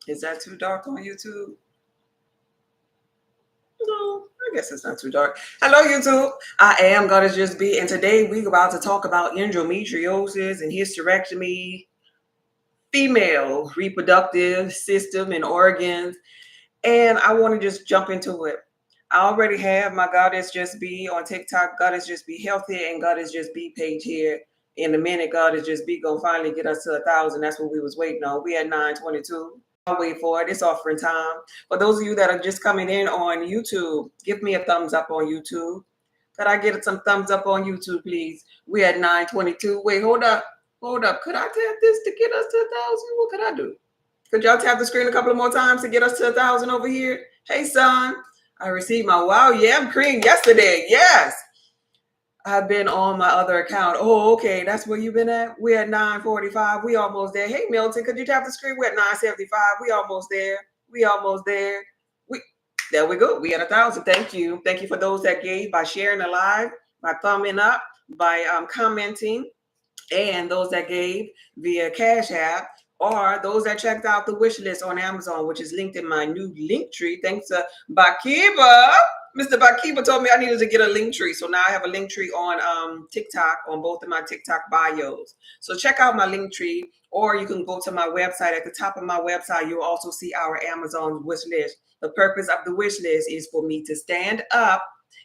Is that too dark on YouTube? No, I guess it's not too dark. Hello, YouTube. I am Goddess Just Be, and today we're about to talk about endometriosis and hysterectomy, female reproductive system and organs. And I want to just jump into it. I already have my Goddess Just Be on TikTok, Goddess Just Be Healthy, and Goddess Just Be page here. In a minute, Goddess Just Be gonna finally get us to 1,000. That's what we was waiting on. We had 922. I'll wait for it. It's offering time. For those of you that are just coming in on YouTube, give me a thumbs up on YouTube. Could I get some thumbs up on YouTube, please? We had 922. Wait, hold up. Hold up. Could I tap this to get us to 1,000? What could I do? Could y'all tap the screen a couple of more times to get us to 1,000 over here? Hey, son, I received my Wild Yam cream yesterday. Yes. I've been on my other account. Oh, okay. That's where you've been at? We're at 945. We almost there. Hey, Milton, could you tap the screen? We're at 975. We almost there. We almost there. There we go. We at 1,000. Thank you. Thank you for those that gave by sharing the live, by thumbing up, by commenting, and those that gave via Cash App, or those that checked out the wish list on Amazon, which is linked in my new link tree. Thanks to Bakiba. Mr. Bakiba told me I needed to get a link tree. So now I have a link tree on TikTok, on both of my TikTok bios. So check out my link tree, or you can go to my website. At the top of my website, you'll also see our Amazon wish list. The purpose of the wish list is for me to stand up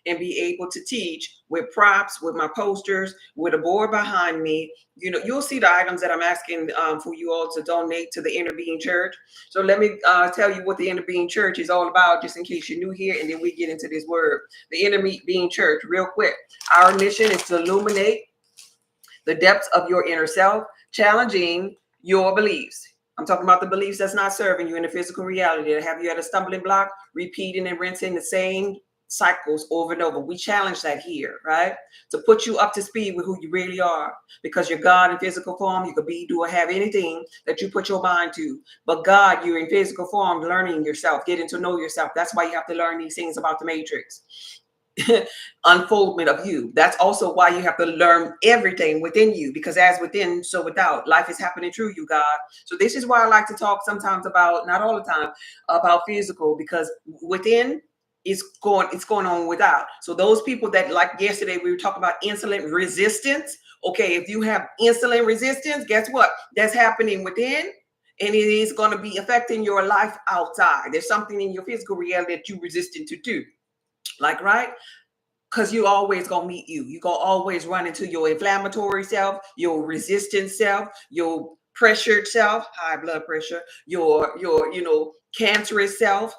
and be able to teach with props, with my posters, with a board behind me. You know, you'll see the items that I'm asking for you all to donate to the Inner Being Church. So let me tell you what the Inner Being Church is all about, just in case you're new here, and then we get into this word. The Inner Being Church, real quick. Our mission is to illuminate the depths of your inner self, challenging your beliefs. I'm talking about the beliefs that's not serving you in the physical reality, that have you at a stumbling block, repeating and rinsing the same cycles over and over. We challenge that here, right? To put you up to speed with who you really are, because you're God in physical form. You could be, do, or have anything that you put your mind to. But God, you're in physical form, learning yourself, getting to know yourself. That's why you have to learn these things about the matrix. Unfoldment of you. That's also why you have to learn everything within you, because as within, so without. Life is happening through you, God. So this is why I like to talk sometimes about, not all the time, about physical, because within, it's going on without. So those people that, like yesterday, we were talking about insulin resistance. Okay, if you have insulin resistance, guess what? That's happening within, and it is going to be affecting your life outside. There's something in your physical reality that you're resistant to do. Like, right? Because you always gonna meet you. You gonna always run into your inflammatory self, your resistant self, your pressured self, high blood pressure, your cancerous self,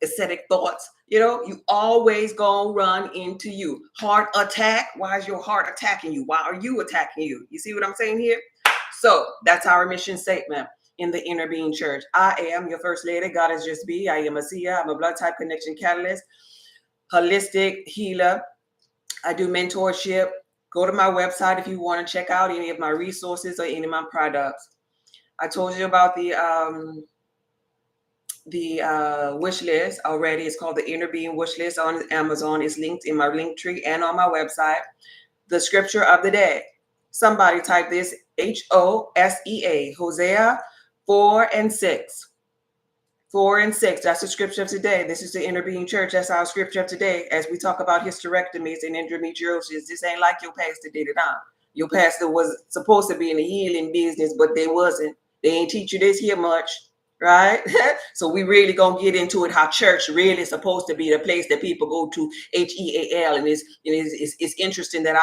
ascetic thoughts. You always gonna run into you. Heart attack. Why is your heart attacking you? Why are you attacking you? You see what I'm saying here? So that's our mission statement in the Inner Being Church. I am your first lady, Goddess Just Be. I am a seer. I'm a blood type connection catalyst, holistic healer. I do mentorship. Go to my website if you want to check out any of my resources or any of my products. I told you about the wish list already. It's called the Inner Being Wish List on Amazon. It's linked in my link tree and on my website. The scripture of the day. Somebody type this, HOSEA, Hosea 4:6. 4 and 6. That's the scripture of today. This is the Inner Being Church. That's our scripture of today. As we talk about hysterectomies and endometriosis, this ain't like your pastor did it on. Your pastor was supposed to be in the healing business, but they wasn't. They ain't teach you this here much, right? So we really gonna get into it, how church really is supposed to be the place that people go to, HEAL. And it's interesting that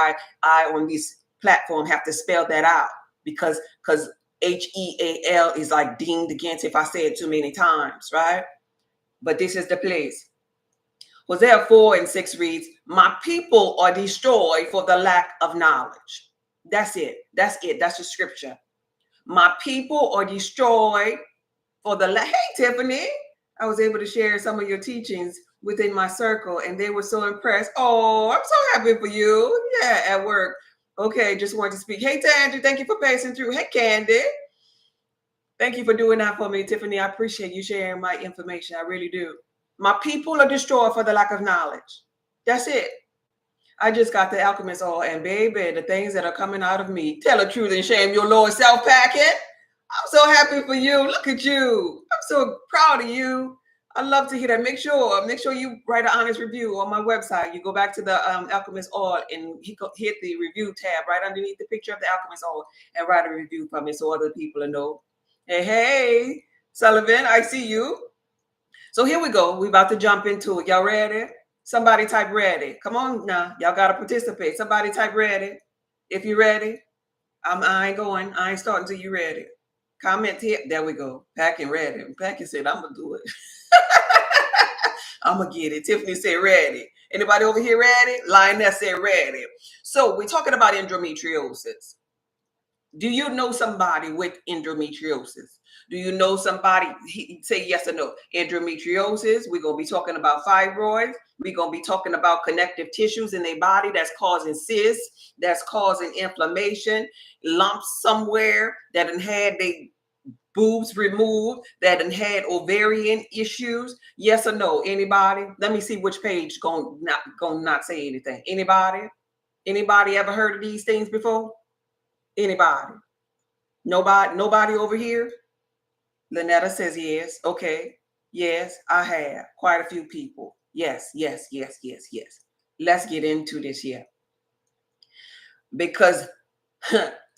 I on this platform have to spell that out, because HEAL is like dinged against if I say it too many times, right? But this is the place. Hosea 4:6 reads, my people are destroyed for the lack of knowledge. That's it. That's the scripture. My people are destroyed for the lack. Hey, Tiffany, I was able to share some of your teachings within my circle, and they were so impressed. Oh, I'm so happy for you. Yeah, at work. Okay, just wanted to speak. Hey, Tandy, thank you for passing through. Hey, Candy. Thank you for doing that for me, Tiffany. I appreciate you sharing my information. I really do. My people are destroyed for the lack of knowledge. That's it. I just got the alchemist oil, and baby, the things that are coming out of me, tell the truth and shame your lower self packet. I'm so happy for you. Look at you. I'm so proud of you. I love to hear that. Make sure you write an honest review on my website. You go back to the Alchemist Oil and hit the review tab right underneath the picture of the Alchemist Oil and write a review for me so other people will know. Hey, Sullivan, I see you. So here we go. We about to jump into it. Y'all ready? Somebody type ready. Come on now. Y'all got to participate. Somebody type ready. If you're ready, I ain't going. I ain't starting till you ready. Comment here. There we go. Packing ready. Packing said, I'm going to do it. I'm going to get it. Tiffany said ready. Anybody over here ready? Lioness said ready. So we're talking about endometriosis. Do you know somebody with endometriosis? Do you know somebody? Say yes or no. Endometriosis. We're going to be talking about fibroids. We're going to be talking about connective tissues in their body that's causing cysts, that's causing inflammation, lumps somewhere that had they boobs removed, that had ovarian issues. Yes or no? Anybody? Let me see which page going not say anything. Anybody? Anybody ever heard of these things before? Anybody? Nobody over here? Lynetta says yes. Okay. Yes, I have. Quite a few people. Yes. Let's get into this here. Because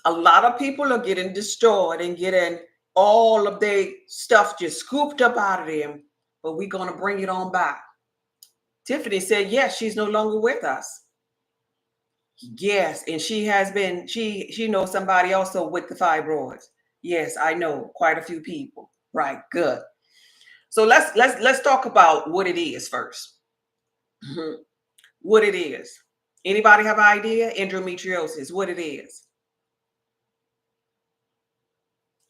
a lot of people are getting destroyed and getting all of their stuff just scooped up out of them. But we're going to bring it on back. Tiffany said, yes, she's no longer with us. Yes, and she has been, she knows somebody also with the fibroids. Yes, I know quite a few people. Right, good. So let's talk about what it is first. What it is. Anybody have an idea? Endometriosis, what it is.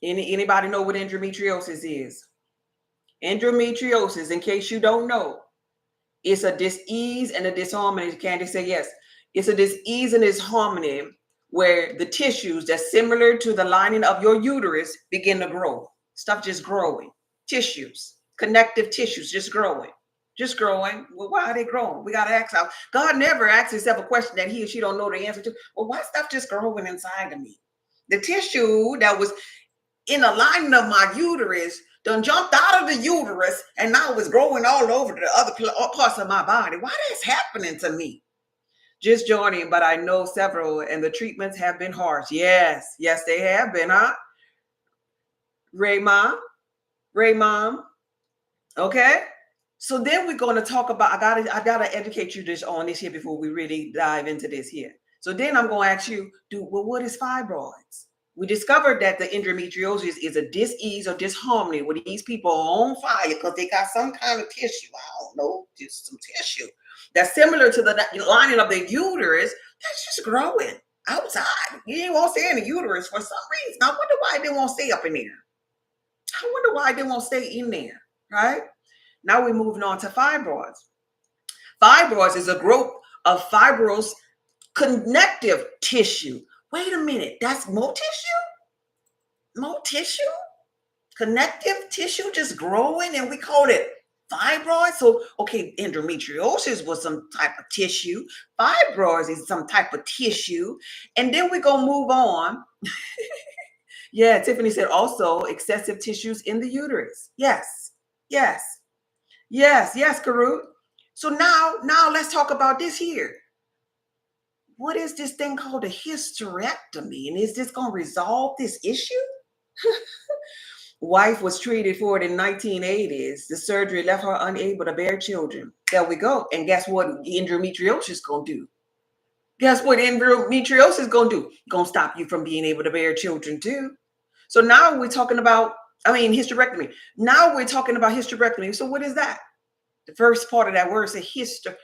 Anybody know what endometriosis is? Endometriosis, in case you don't know, it's a dis-ease and a disharmony. Candy say yes. It's a dis-ease and disharmony where the tissues that's similar to the lining of your uterus begin to grow. Stuff just growing. Tissues, connective tissues just growing. Just growing. Well, why are they growing? We got to ask out. God never asks himself a question that he or she don't know the answer to. Well, why stuff just growing inside of me? The tissue that was in the lining of my uterus done jumped out of the uterus and now it's growing all over the other parts of my body. Why that's happening to me? Just joining, but I know several, and the treatments have been harsh. Yes, they have been, huh? Ray Mom. Okay. So then we're going to talk about, I gotta educate you this on this here before we really dive into this here. So then I'm going to ask you, what is fibroids? We discovered that the endometriosis is a dis-ease or disharmony where these people are on fire because they got some kind of tissue. I don't know, just some tissue that's similar to the lining of the uterus that's just growing outside. You ain't want to stay in the uterus for some reason. I wonder why they won't stay up in there. I wonder why they won't stay in there, right? Now we're moving on to fibroids. Fibroids is a group of fibrous connective tissue. Wait a minute, that's more tissue? More tissue? Connective tissue just growing and we call it fibroids? So, okay, endometriosis was some type of tissue. Fibroids is some type of tissue. And then we're going to move on. Yeah, Tiffany said also excessive tissues in the uterus. Yes, Karut. So now let's talk about this here. What is this thing called a hysterectomy? And is this going to resolve this issue? Wife was treated for it in 1980s. The surgery left her unable to bear children. There we go. And guess what endometriosis is going to do? Guess what endometriosis is going to do? Going to stop you from being able to bear children too. So now we're talking about, hysterectomy. Now we're talking about hysterectomy. So what is that? The first part of that word is hister.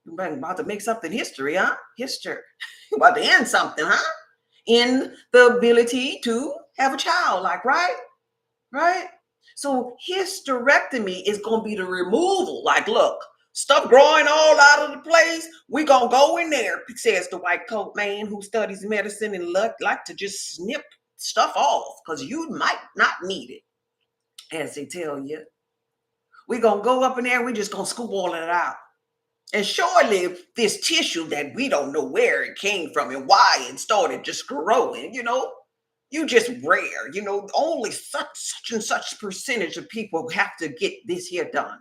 You're about to make something history, huh? Hister. You're about to end something, huh? In the ability to have a child, like, right? So hysterectomy is going to be the removal. Like, look, stuff growing all out of the place. We're going to go in there, says the white coat man who studies medicine and like to just snip stuff off because you might not need it, as they tell you. We're going to go up in there. We're just going to scoop all of it out. And surely this tissue that we don't know where it came from and why it started just growing, You just rare, only such and such percentage of people have to get this here done.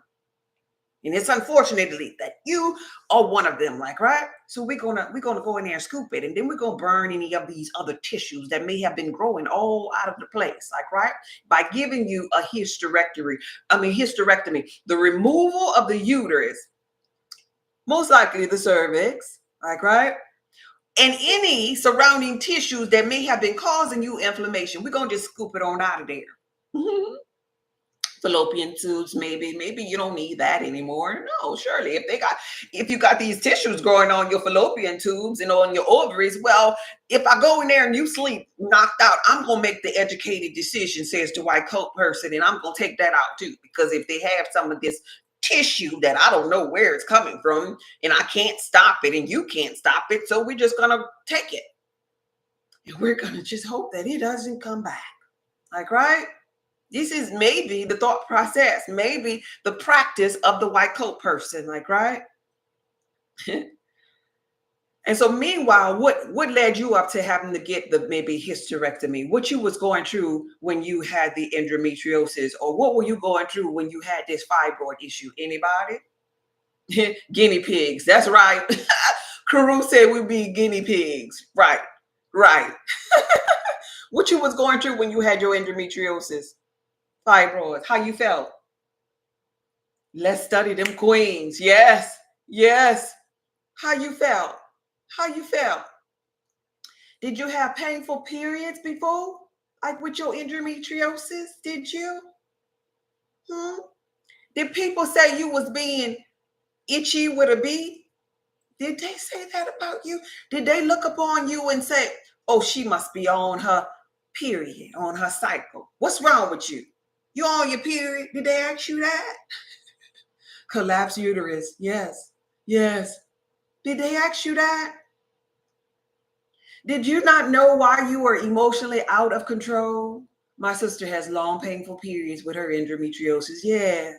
And it's unfortunately that you are one of them, like, right? So we're gonna go in there and scoop it, and then we're gonna burn any of these other tissues that may have been growing all out of the place, like, right? By giving you a hysterectomy, the removal of the uterus, most likely the cervix, like, right? And any surrounding tissues that may have been causing you inflammation. We're gonna just scoop it on out of there. Fallopian tubes, maybe you don't need that anymore. No, surely if you got these tissues growing on your fallopian tubes and on your ovaries, well, if I go in there and you sleep knocked out, I'm gonna make the educated decision, says the white coat person, and I'm gonna take that out too, because if they have some of this tissue that I don't know where it's coming from, and I can't stop it and you can't stop it, so we're just gonna take it, and we're gonna just hope that it doesn't come back, like, right? This is maybe the thought process, maybe the practice of the white coat person, like, right? And so meanwhile, what led you up to having to get the maybe hysterectomy? What you was going through when you had the endometriosis, or what were you going through when you had this fibroid issue? Anybody? Guinea pigs. That's right. Carew said we'd be guinea pigs. Right. Right. What you was going through when you had your endometriosis? Fibroids. How you felt? Let's study them queens. Yes. Yes. How you felt? How you felt? Did you have painful periods before? Like with your endometriosis? Did you? Hmm? Did people say you was being itchy with a bee? Did they say that about you? Did they look upon you and say, oh, she must be on her period, on her cycle? What's wrong with you? You on your period? Did they ask you that? Collapsed uterus. Yes. Yes. Did they ask you that? Did you not know why you were emotionally out of control? My sister has long, painful periods with her endometriosis. Yeah.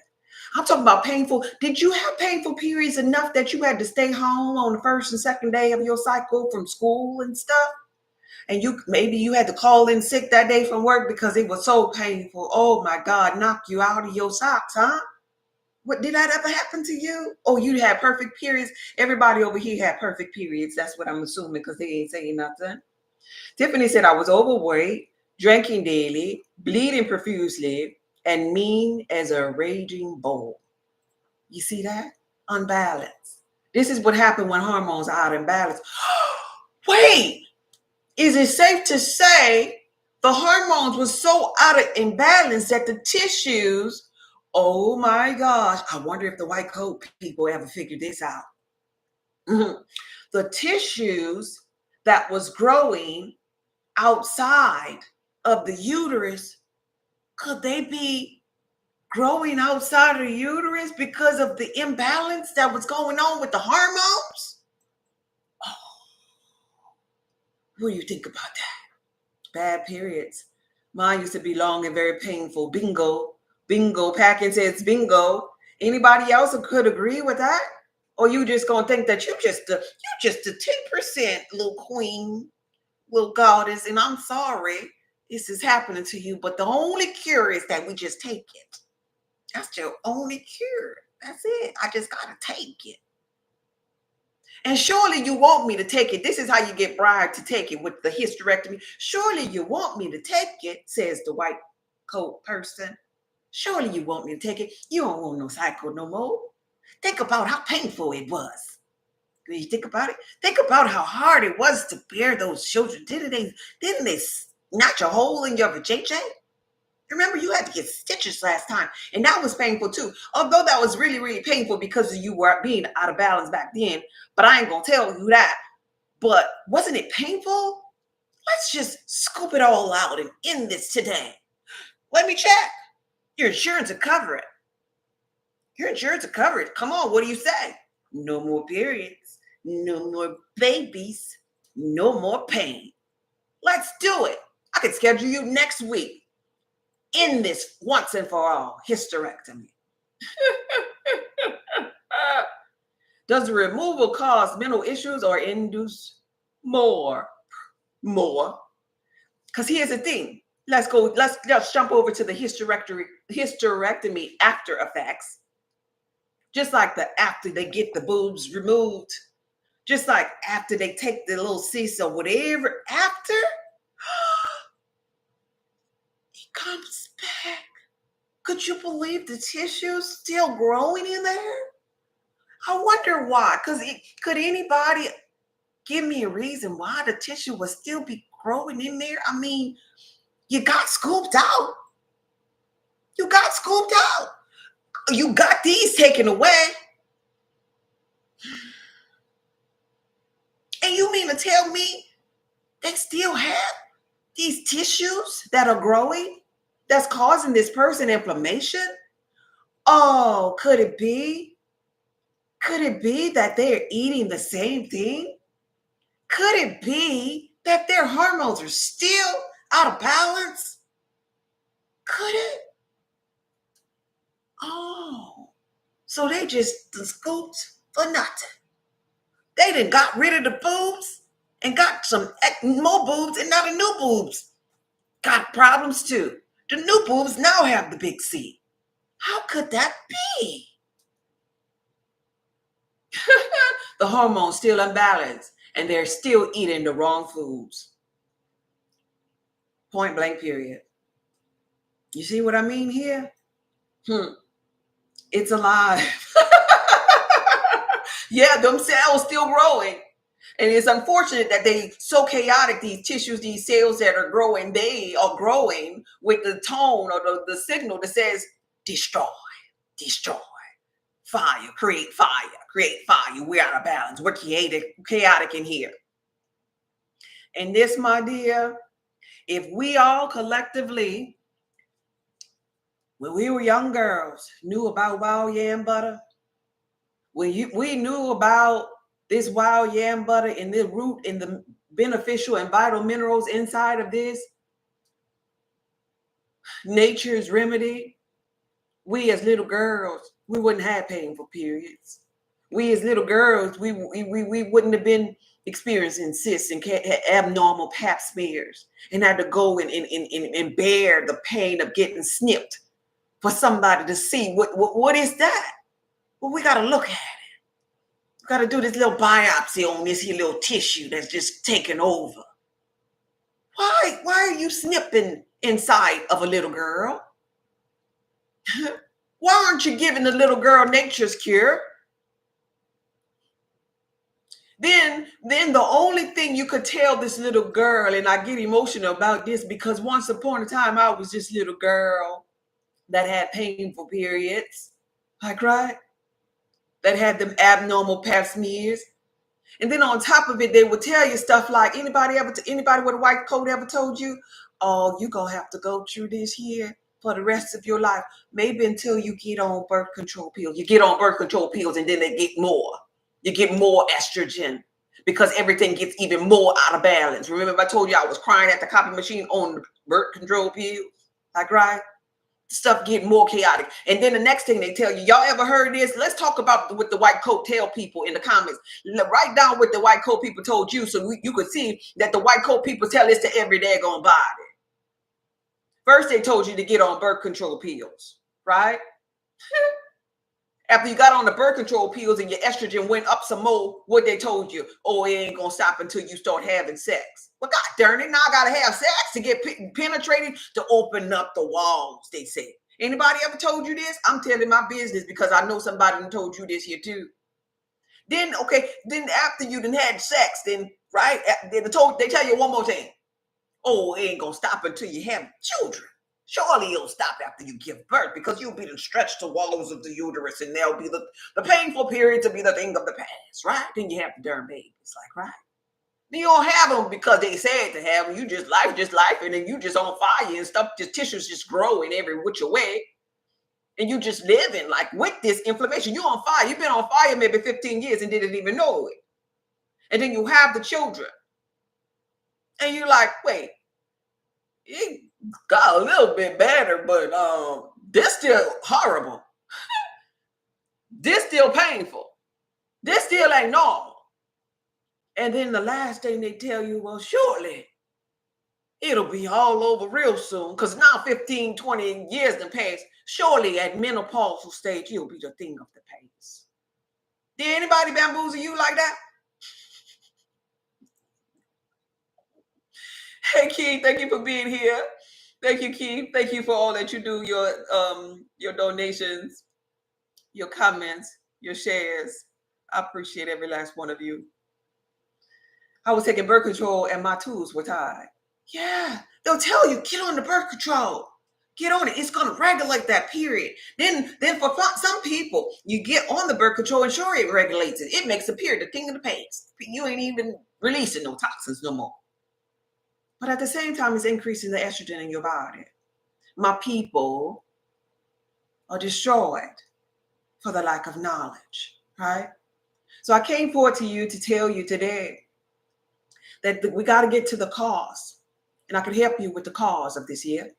I'm talking about painful. Did you have painful periods enough that you had to stay home on the first and second day of your cycle from school and stuff? And maybe you had to call in sick that day from work because it was so painful. Oh my God, knocked you out of your socks, huh? What, did that ever happen to you? Oh, you had perfect periods. Everybody over here had perfect periods. That's what I'm assuming, because they ain't saying nothing. Tiffany said I was overweight, drinking daily, bleeding profusely, and mean as a raging bull. You see that? Unbalanced. This is what happened when hormones are out of balance. Wait, is it safe to say the hormones were so out of imbalance that the tissues, oh my gosh, I wonder if the white coat people ever figured this out. The tissues that was growing outside of the uterus, could they be growing outside of the uterus because of the imbalance that was going on with the hormones? Oh, what do you think about that? Bad periods. Mine used to be long and very painful. Bingo. Bingo. Packing says bingo. Anybody else could agree with that? Or you just gonna think that you just a 10% little queen, little goddess, and I'm sorry this is happening to you, but the only cure is that we just take it. That's your only cure. That's it. I just gotta take it. And surely you want me to take it. This is how you get bribed to take it with the hysterectomy. Surely you want me to take it, says the white coat person. Surely you want me to take it. You don't want no cycle no more. Think about how painful it was. When you think about it, think about how hard it was to bear those children. Didn't they snatch a hole in your vajayjay? Remember, you had to get stitches last time, and that was painful too. Although that was really, really painful because you were being out of balance back then. But I ain't gonna tell you that. But wasn't it painful? Let's just scoop it all out and end this today. Let me check. Your insurance will cover it. Your insurance will cover it. Come on, what do you say? No more periods, no more babies, no more pain. Let's do it. I can schedule you next week. End this once and for all hysterectomy. Does the removal cause mental issues or induce more? Because here's the thing. Let's jump over to the hysterectomy after effects. Just like after they get the boobs removed, just like after they take the little cyst or whatever, after it comes back. Could you believe the tissue's still growing in there? I wonder why. Because could anybody give me a reason why the tissue would still be growing in there? I mean, you got scooped out. You got scooped out. You got these taken away. And you mean to tell me they still have these tissues that are growing that's causing this person inflammation? Oh, could it be? Could it be that they're eating the same thing? Could it be that their hormones are still out of balance? Could it? Oh, so they just scooped for nothing. They done got rid of the boobs and got some more boobs, and now the new boobs got problems too. The new boobs now have the big C. How could that be? The hormones still unbalanced and they're still eating the wrong foods. Point blank, period. You see what I mean here? It's alive. Yeah, them cells still growing. And it's unfortunate that they so chaotic, these tissues, these cells that are growing, they are growing with the tone or the signal that says destroy, destroy, fire, create fire, create fire. We're out of balance. We're chaotic in here. And this, my dear, if we all collectively, when we were young girls, knew about wild yam butter, when we knew about this wild yam butter and the root and the beneficial and vital minerals inside of this nature's remedy, we as little girls, we wouldn't have painful periods. We as little girls, we wouldn't have been experiencing cysts and abnormal pap smears and had to go and bear the pain of getting snipped for somebody to see what is that. Well, we got to look at it. We got to do this little biopsy on this here little tissue that's just taken over. Why are you snipping inside of a little girl? Why aren't you giving the little girl nature's cure? Then the only thing you could tell this little girl, and I get emotional about this because once upon a time I was this little girl that had painful periods, like, right? That had them abnormal pap smears. And then on top of it, they would tell you stuff like, anybody with a white coat ever told you, oh, you're going to have to go through this here for the rest of your life, maybe until you get on birth control pills. You get on birth control pills and then they get more. You get more estrogen because everything gets even more out of balance. Remember I told you I was crying at the copy machine on the birth control pills? Like, right? Stuff get more chaotic. And then the next thing they tell you, y'all ever heard this? Let's talk about what the white coat tell people in the comments. Write down what the white coat people told you so you could see that the white coat people tell this to every daggone body. First, they told you to get on birth control pills, right? After you got on the birth control pills and your estrogen went up some more, what they told you? Oh, it ain't gonna stop until you start having sex. Well, God darn it, now I gotta have sex to get penetrated to open up the walls, they say. Anybody ever told you this? I'm telling my business because I know somebody done told you this here too. Then, okay, then after you done had sex, then, right, they tell you one more thing. Oh, it ain't gonna stop until you have children. Surely it'll stop after you give birth because you'll be to stretch the walls of the uterus and there'll be the painful period to be the thing of the past, right? Then you have the darn babies, like, right? You don't have them because they said to have them. You just life, and then you just on fire and stuff, just tissues just growing every which way. And you just living like with this inflammation. You're on fire. You've been on fire maybe 15 years and didn't even know it. And then you have the children. And you're like, wait, it got a little bit better, but this still horrible. This still painful. This still ain't normal. And then the last thing they tell you, well, surely It'll be all over real soon. Because now 15, 20 years in the past, surely at menopausal stage, you'll be the thing of the past. Did anybody bamboozle you like that? Hey Keith, thank you for being here. Thank you, Keith. Thank you for all that you do, your donations, your comments, your shares. I appreciate every last one of you. I was taking birth control and my tubes were tied. Yeah, they'll tell you, get on the birth control. Get on it. It's going to regulate that period. Then for some people, you get on the birth control and sure it regulates it. It makes the period the thing of the past. You ain't even releasing no toxins no more. But at the same time, it's increasing the estrogen in your body. My people are destroyed for the lack of knowledge, right? So I came forward to you to tell you today that we got to get to the cause. And I can help you with the cause of this year.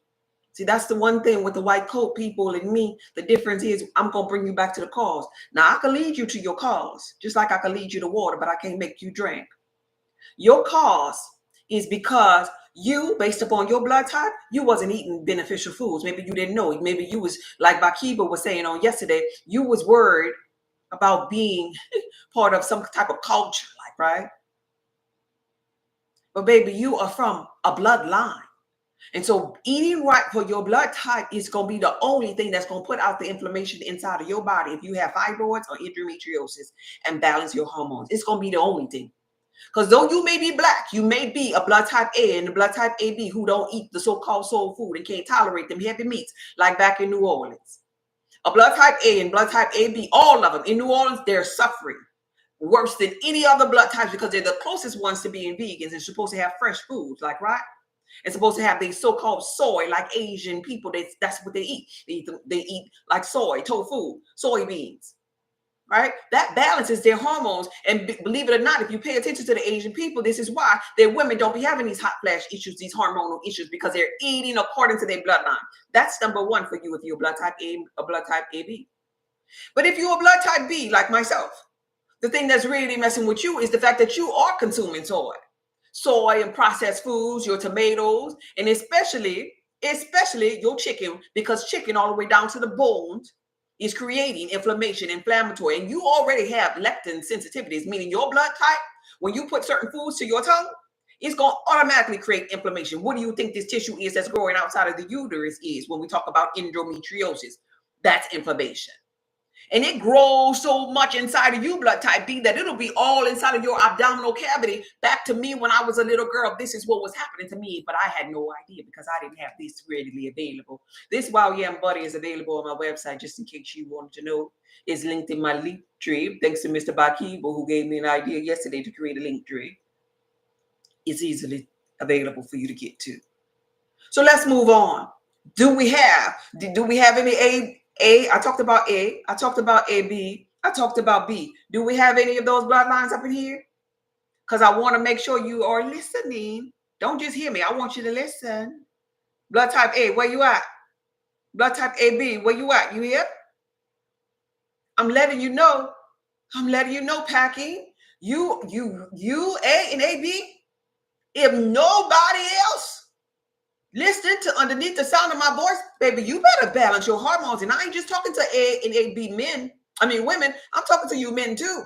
See, that's the one thing with the white coat people and me. The difference is I'm going to bring you back to the cause. Now, I can lead you to your cause, just like I can lead you to water, but I can't make you drink. Your cause is because you, based upon your blood type, you wasn't eating beneficial foods. Maybe you didn't know. Maybe you was, like Bakiba was saying on yesterday, you was worried about being part of some type of culture, like, right? But baby, you are from a bloodline. And so eating right for your blood type is going to be the only thing that's going to put out the inflammation inside of your body. If you have fibroids or endometriosis and balance your hormones, it's going to be the only thing. Because though you may be black, you may be a blood type A and the blood type AB who don't eat the so-called soul food and can't tolerate them heavy meats like back in New Orleans. A blood type A and blood type AB, all of them in New Orleans, they're suffering worse than any other blood types because they're the closest ones to being vegans and supposed to have fresh foods, like, right? And supposed to have these so-called soy, like Asian people, that's what they eat. They eat like soy, tofu, soybeans. Right? That balances their hormones. And believe it or not, if you pay attention to the Asian people, this is why their women don't be having these hot flash issues, these hormonal issues, because they're eating according to their bloodline. That's number one for you if you're blood type A or blood type AB. But if you're a blood type B, like myself, the thing that's really messing with you is the fact that you are consuming soy and processed foods, your tomatoes, and especially your chicken, because chicken all the way down to the bones is creating inflammation, inflammatory, and you already have leptin sensitivities, meaning your blood type, when you put certain foods to your tongue, it's going to automatically create inflammation. What do you think this tissue is that's growing outside of the uterus is when we talk about endometriosis? That's inflammation. And it grows so much inside of you, blood type B, that it'll be all inside of your abdominal cavity. Back to me when I was a little girl, this is what was happening to me, but I had no idea because I didn't have this readily available. This Wild Yam Butter is available on my website, just in case you wanted to know. It's linked in my link tree. Thanks to Mr. Bakiba, who gave me an idea yesterday to create a link tree. It's easily available for you to get to. So let's move on. Do we have any I talked about A. I talked about AB. I talked about B. Do we have any of those bloodlines up in here? Because I want to make sure you are listening. Don't just hear me. I want you to listen. Blood type A, where you at? Blood type AB, where you at? You here? I'm letting you know. I'm letting you know, Packing. You A and AB. If nobody else listening to underneath the sound of my voice, baby, you better balance your hormones. And I ain't just talking to A and AB women. I'm talking to you men too.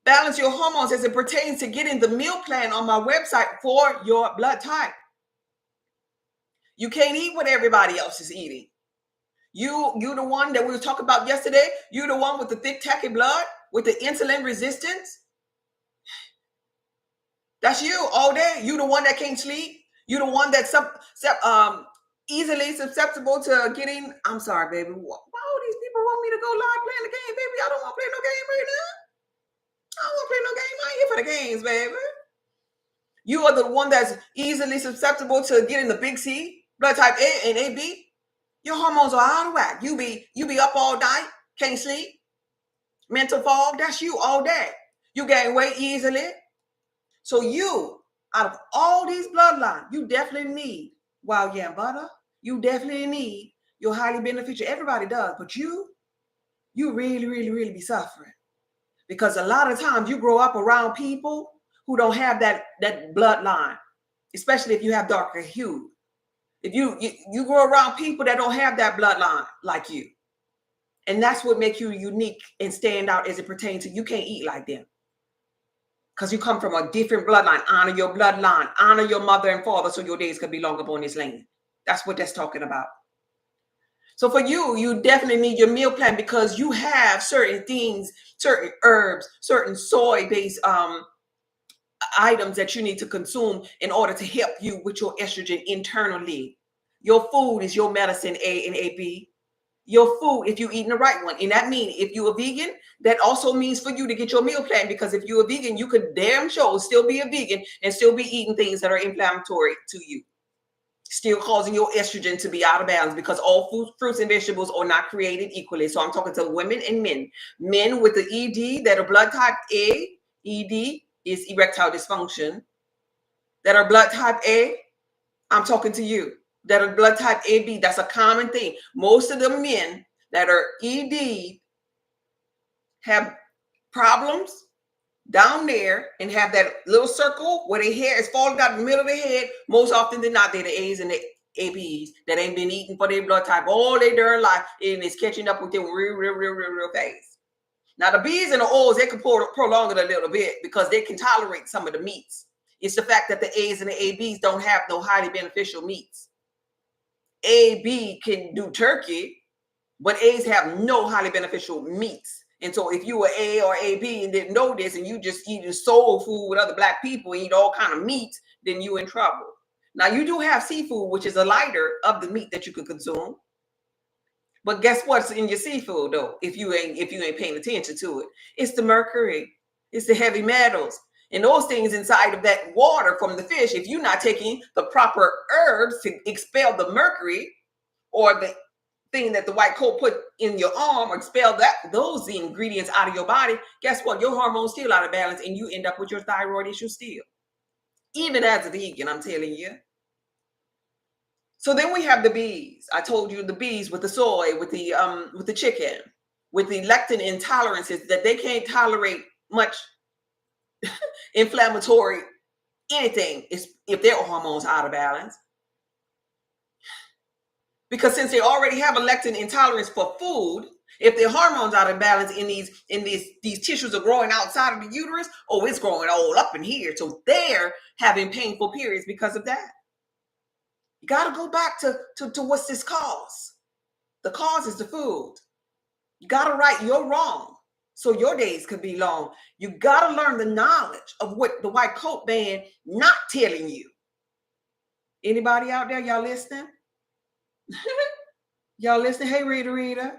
Balance your hormones as it pertains to getting the meal plan on my website for your blood type. You can't eat what everybody else is eating. You the one that we were talking about yesterday. You the one with the thick, tacky blood, with the insulin resistance. That's you all day. You the one that can't sleep. You the one that's easily susceptible to getting. I'm sorry, baby. Why all these people want me to go live playing the game, baby? I don't want to play no game right now. I don't want to play no game. I ain't here for the games, baby. You are the one that's easily susceptible to getting the big C, blood type A and AB. Your hormones are out of whack. You be up all night, can't sleep, mental fog. That's you all day. You gain weight easily. So you, out of all these bloodlines, you definitely need Wild Yam Butter. You definitely need your highly beneficial. Everybody does, but you really, really, really be suffering. Because a lot of times you grow up around people who don't have that bloodline. especially if you have darker hue. If you grow around people that don't have that bloodline like you, and that's what makes you unique and stand out as it pertains to you can't eat like them because you come from a different bloodline. Honor your bloodline, honor your mother and father, so your days could be long upon this land. That's what that's talking about. So for you, you definitely need your meal plan because you have certain things, certain herbs, certain soy-based items that you need to consume in order to help you with your estrogen internally. Your food is your medicine, A and AB. Your food, if you're eating the right one. And that means if you're a vegan, that also means for you to get your meal plan, because if you're a vegan, you could damn sure still be a vegan and still be eating things that are inflammatory to you, still causing your estrogen to be out of balance, because all fruits and vegetables are not created equally. So I'm talking to women and men. Men with the ED that are blood type A, ED is erectile dysfunction, that are blood type A, I'm talking to you. That are blood type AB, that's a common thing. Most of the men that are ED have problems down there and have that little circle where their hair is falling down the middle of their head. Most often than not, they're the A's and the ABs that ain't been eating for their blood type all their darn life, and it's catching up with them real fast. Now, the B's and the O's, they can prolong it a little bit because they can tolerate some of the meats. It's the fact that the A's and the ABs don't have no highly beneficial meats. AB can do turkey, but A's have no highly beneficial meats. And so if you were A or AB and didn't know this, and you just eating soul food with other black people and eat all kind of meats, then you in trouble. Now, you do have seafood, which is a lighter of the meat that you can consume. But guess what's in your seafood though? If you ain't paying attention to it, it's the mercury, it's the heavy metals, and those things inside of that water from the fish. If you're not taking the proper herbs to expel the mercury, or the thing that the white coat put in your arm, or expel those ingredients out of your body, guess what? Your hormones still out of balance, and you end up with your thyroid issue still. Even as a vegan, I'm telling you. So then we have the bees. I told you the bees with the soy, with the chicken, with the lectin intolerances, that they can't tolerate much inflammatory anything if their hormones are out of balance. Because since they already have a lectin intolerance for food, if their hormones are out of balance in these tissues are growing outside of the uterus, oh, it's growing all up in here. So they're having painful periods because of that. You got to go back to what's this cause. The cause is the food. You got to right your wrong so your days could be long. You got to learn the knowledge of what the white coat band not telling you. Anybody out there, y'all listening? Y'all listening? Hey, Rita.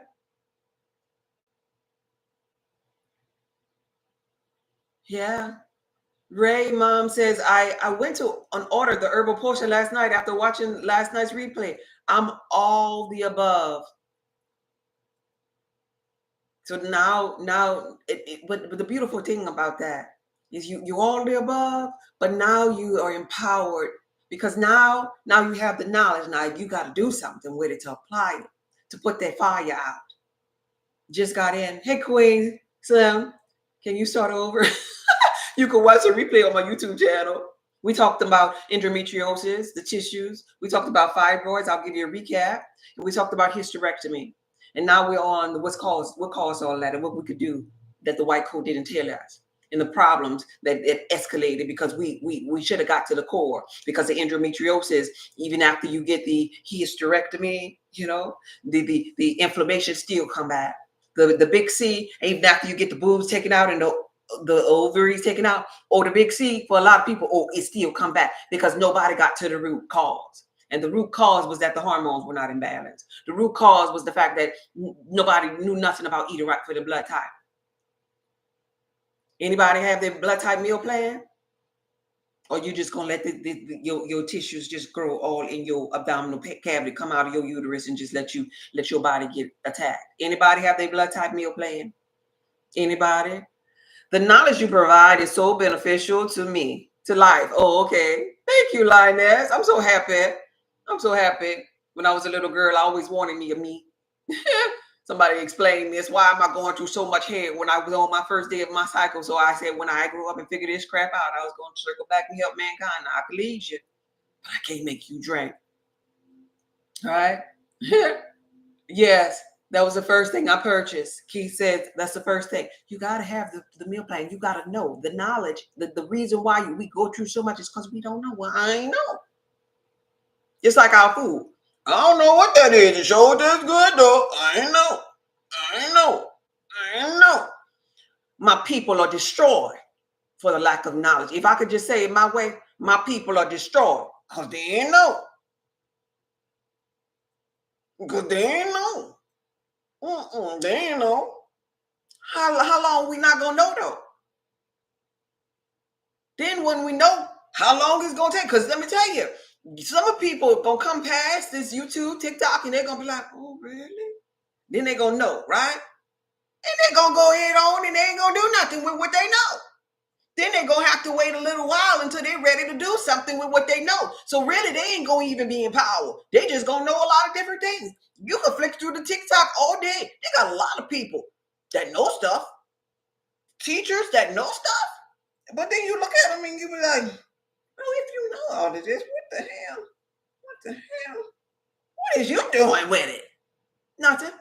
Yeah. Ray mom says, I went to order the herbal potion last night after watching last night's replay. I'm all the above. So now, but the beautiful thing about that is you all the above, but now you are empowered, because now you have the knowledge. Now you got to do something with it to apply it, to put that fire out. Just got in. Hey, Queen Slim, can you start over? You can watch a replay on my YouTube channel. We talked about endometriosis, the tissues. We talked about fibroids. I'll give you a recap. And we talked about hysterectomy. And now we're on what caused all that, and what we could do that the white coat didn't tell us, and the problems that it escalated because we should have got to the core. Because the endometriosis, even after you get the hysterectomy, the inflammation still come back. The big C, even after you get the boobs taken out and the ovaries taken out, or the big C, for a lot of people, it still come back because nobody got to the root cause. And the root cause was that the hormones were not in balance. The root cause was the fact that nobody knew nothing about eating right for the blood type. Anybody have their blood type meal plan? Or you just gonna let your tissues just grow all in your abdominal cavity, come out of your uterus, and just let your body get attacked? Anybody have their blood type meal plan? Anybody? The knowledge you provide is so beneficial to me, to life. Oh, okay. Thank you, Lioness. I'm so happy. When I was a little girl, I always wanted me a meat. Somebody explained this. Why am I going through so much hair when I was on my first day of my cycle? So I said, when I grew up and figured this crap out, I was going to circle back and help mankind. Now I can lead you. but I can't make you drink. All right. Yes, that was the first thing I purchased. Keith said that's the first thing. You got to have the meal plan. You got to know the knowledge. The reason why we go through so much is because we don't know. Well, I ain't know. Just like our food. I don't know what that is. It sure tastes good though. I ain't know. I ain't know. I ain't know. My people are destroyed for the lack of knowledge. If I could just say it my way, my people are destroyed because they ain't know. Because they ain't know. They ain't know. How long we not gonna know though? Then when we know, how long it's gonna take? Because let me tell you, some of people gonna come past this YouTube, TikTok, and they're gonna be like, "Oh, really?" Then they gonna know, right? And they gonna go ahead on, and they ain't gonna do nothing with what they know. Then they're gonna have to wait a little while until they're ready to do something with what they know. So really, they ain't gonna even be in power. They just gonna know a lot of different things. You can flick through the TikTok all day. They got a lot of people that know stuff, teachers that know stuff. But then you look at them and you be like, "Oh, if you know all of this, what the hell? What the hell? What is you doing with it?" Nothing.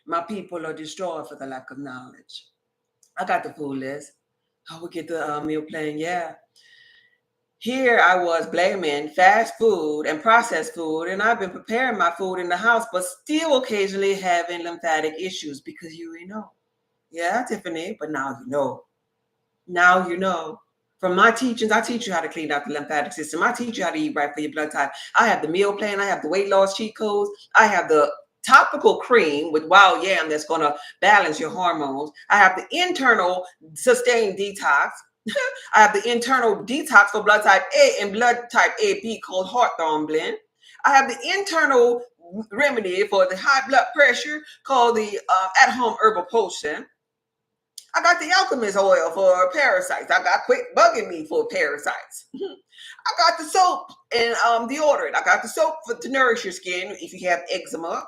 My people are destroyed for the lack of knowledge. I got the food list. I would get the meal plan. Yeah. Here I was blaming fast food and processed food, and I've been preparing my food in the house, but still occasionally having lymphatic issues because you ain't know. Yeah, Tiffany, but now you know. Now you know. From my teachings, I teach you how to clean out the lymphatic system. I teach you how to eat right for your blood type. I have the meal plan. I have the weight loss cheat codes. I have the topical cream with wild yam that's going to balance your hormones. I have the internal sustained detox. I have the internal detox for blood type A and blood type AB called Hawthorne blend. I have the internal remedy for the high blood pressure called the at-home herbal potion. I got the alchemist oil for parasites. I got quit bugging me for parasites. I got the soap and deodorant. I got the soap to nourish your skin if you have eczema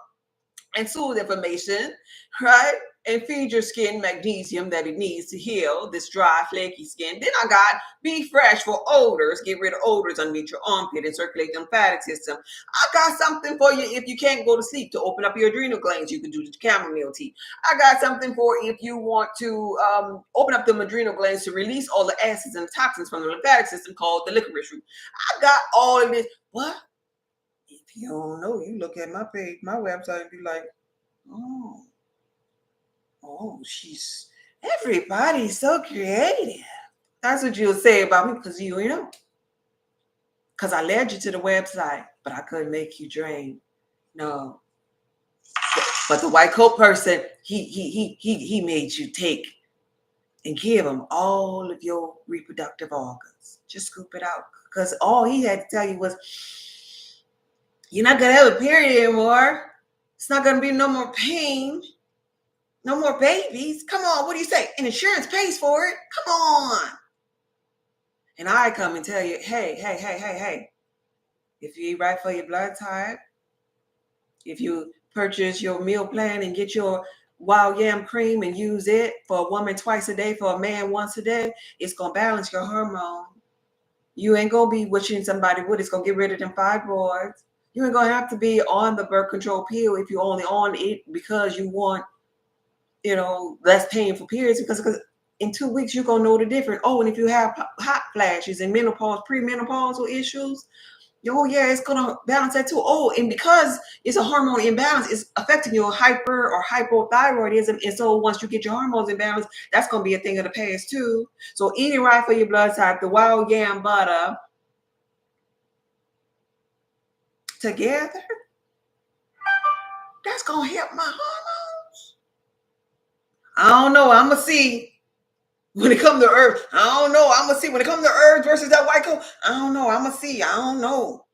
and soothe inflammation, right? And feed your skin magnesium that it needs to heal this dry, flaky skin. Then I got Be Fresh for odors. Get rid of odors underneath your armpit and circulate the lymphatic system. I got something for you if you can't go to sleep to open up your adrenal glands. You can do the chamomile tea. I got something for if you want to open up the adrenal glands to release all the acids and toxins from the lymphatic system called the licorice root. I got all of this. What? If you don't know, you look at my page, my website, and be like, oh, she's everybody's so creative. That's what you'll say about me because you know. Because I led you to the website, but I couldn't make you drain. No. But the white coat person, he made you take and give him all of your reproductive organs. Just scoop it out. Because all he had to tell you was, you're not gonna have a period anymore. It's not gonna be no more pain. No more babies. Come on, what do you say? And insurance pays for it. Come on. And I come and tell you, hey. If you eat right for your blood type, if you purchase your meal plan and get your wild yam cream and use it for a woman twice a day, for a man once a day, it's going to balance your hormone. You ain't going to be wishing somebody would. It's going to get rid of them fibroids. You ain't going to have to be on the birth control pill if you're only on it because you want, less painful periods, because in 2 weeks you're gonna know the difference. Oh, and if you have hot flashes and menopause, premenopausal issues, it's gonna balance that too. Oh, and because it's a hormone imbalance, it's affecting your hyper or hypothyroidism. And so once you get your hormones in balance, that's gonna be a thing of the past too. So eating right for your blood type, the wild yam butter together, that's gonna help my hormones. I don't know. I'm gonna see. When it comes to herbs, I don't know. I'm gonna see. When it comes to herbs versus that white coat, I don't know. I'm gonna see. I don't know.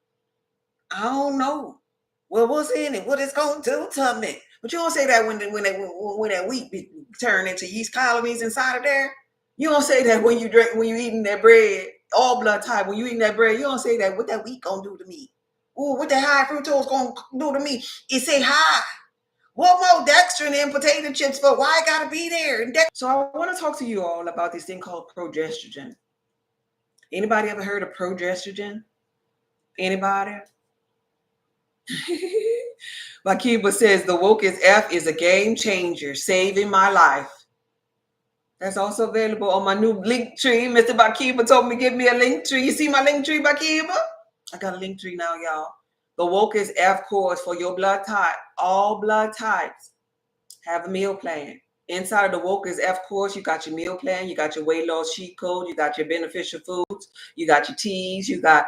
Well, what's in it? What it's gonna do to me? But you don't say that when that wheat be turned into yeast colonies inside of there. You don't say that when you eating that bread, all blood type. When you eating that bread, you don't say that what that wheat gonna do to me. Oh, what that high fructose gonna do to me? It say high. What more dextrin and potato chips for? Why I gotta be there? So I want to talk to you all about this thing called progesterone. Anybody ever heard of progesterone? Anybody? Makiba says the woke is F is a game changer, saving my life. That's also available on my new link tree. Mr. Bakiba told me give me a link tree. You see my link tree, Bakiba? I got a link tree now, y'all. The woke is F course for your blood type. All blood types have a meal plan. Inside of the woke is F course, you got your meal plan, you got your weight loss cheat code, you got your beneficial foods, you got your teas, you got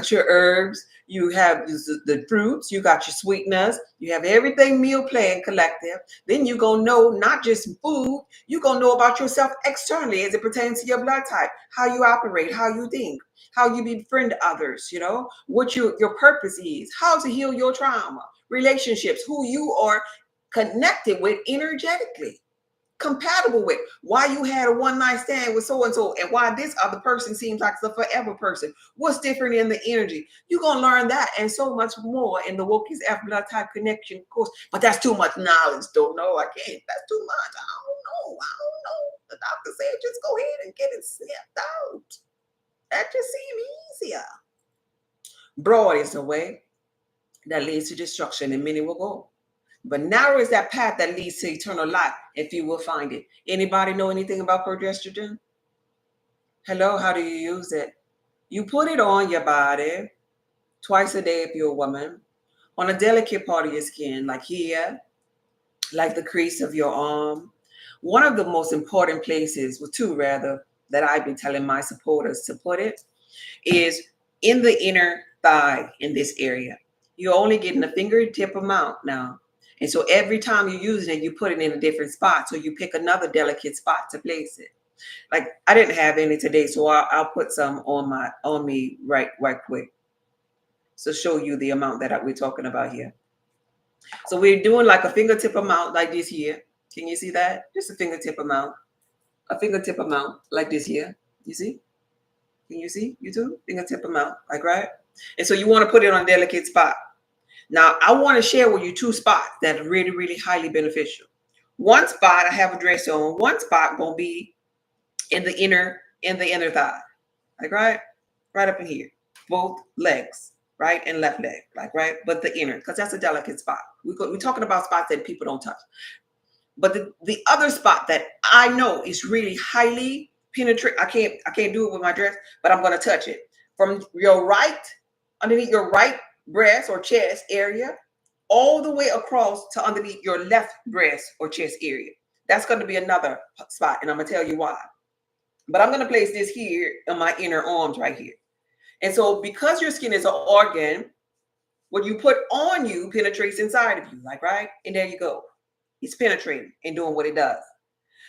your herbs, you have the fruits, you got your sweeteners, you have everything meal plan collective. Then you gonna know not just food, you gonna know about yourself externally as it pertains to your blood type, how you operate, how you think, how you befriend others, what your purpose is, how to heal your trauma, relationships, who you are connected with energetically, compatible with, why you had a one night stand with so and so, and why this other person seems like the forever person. What's different in the energy? You're gonna learn that and so much more in the Wokies F blood type connection course. But that's too much knowledge. Don't know. I can't. That's too much. I don't know. The doctor said just go ahead and get it snipped out. That just seems easier. Broad is the way that leads to destruction, and many will go. But narrow is that path that leads to eternal life, if you will find it. Anybody know anything about progesterone? Hello, how do you use it? You put it on your body twice a day if you're a woman, on a delicate part of your skin, like here, like the crease of your arm. One of the most important places, well, two rather, that I've been telling my supporters to put it is in the inner thigh in this area. You're only getting a fingertip amount now. And so every time you're using it, you put it in a different spot. So you pick another delicate spot to place it. Like I didn't have any today, so I'll put some on me right quick. So show you the amount that we're talking about here. So we're doing like a fingertip amount like this here. Can you see that? Just a fingertip amount. A fingertip amount like this here. You see? Can you see? You too? Fingertip amount, like right? And so you want to put it on a delicate spot. Now, I want to share with you two spots that are really, really highly beneficial. One spot I have a dress on. One spot gonna be in the inner thigh, like right up in here, both legs, right and left leg, like right, but the inner, because that's a delicate spot. We're talking about spots that people don't touch. But the other spot that I know is really highly penetrate. I can't do it with my dress, but I'm gonna touch it from your right, underneath your right breast or chest area, all the way across to underneath your left breast or chest area. That's going to be another spot, and I'm going to tell you why. But I'm going to place this here in my inner arms right here. And so because your skin is an organ, what you put on you penetrates inside of you, like right? And there you go. It's penetrating and doing what it does.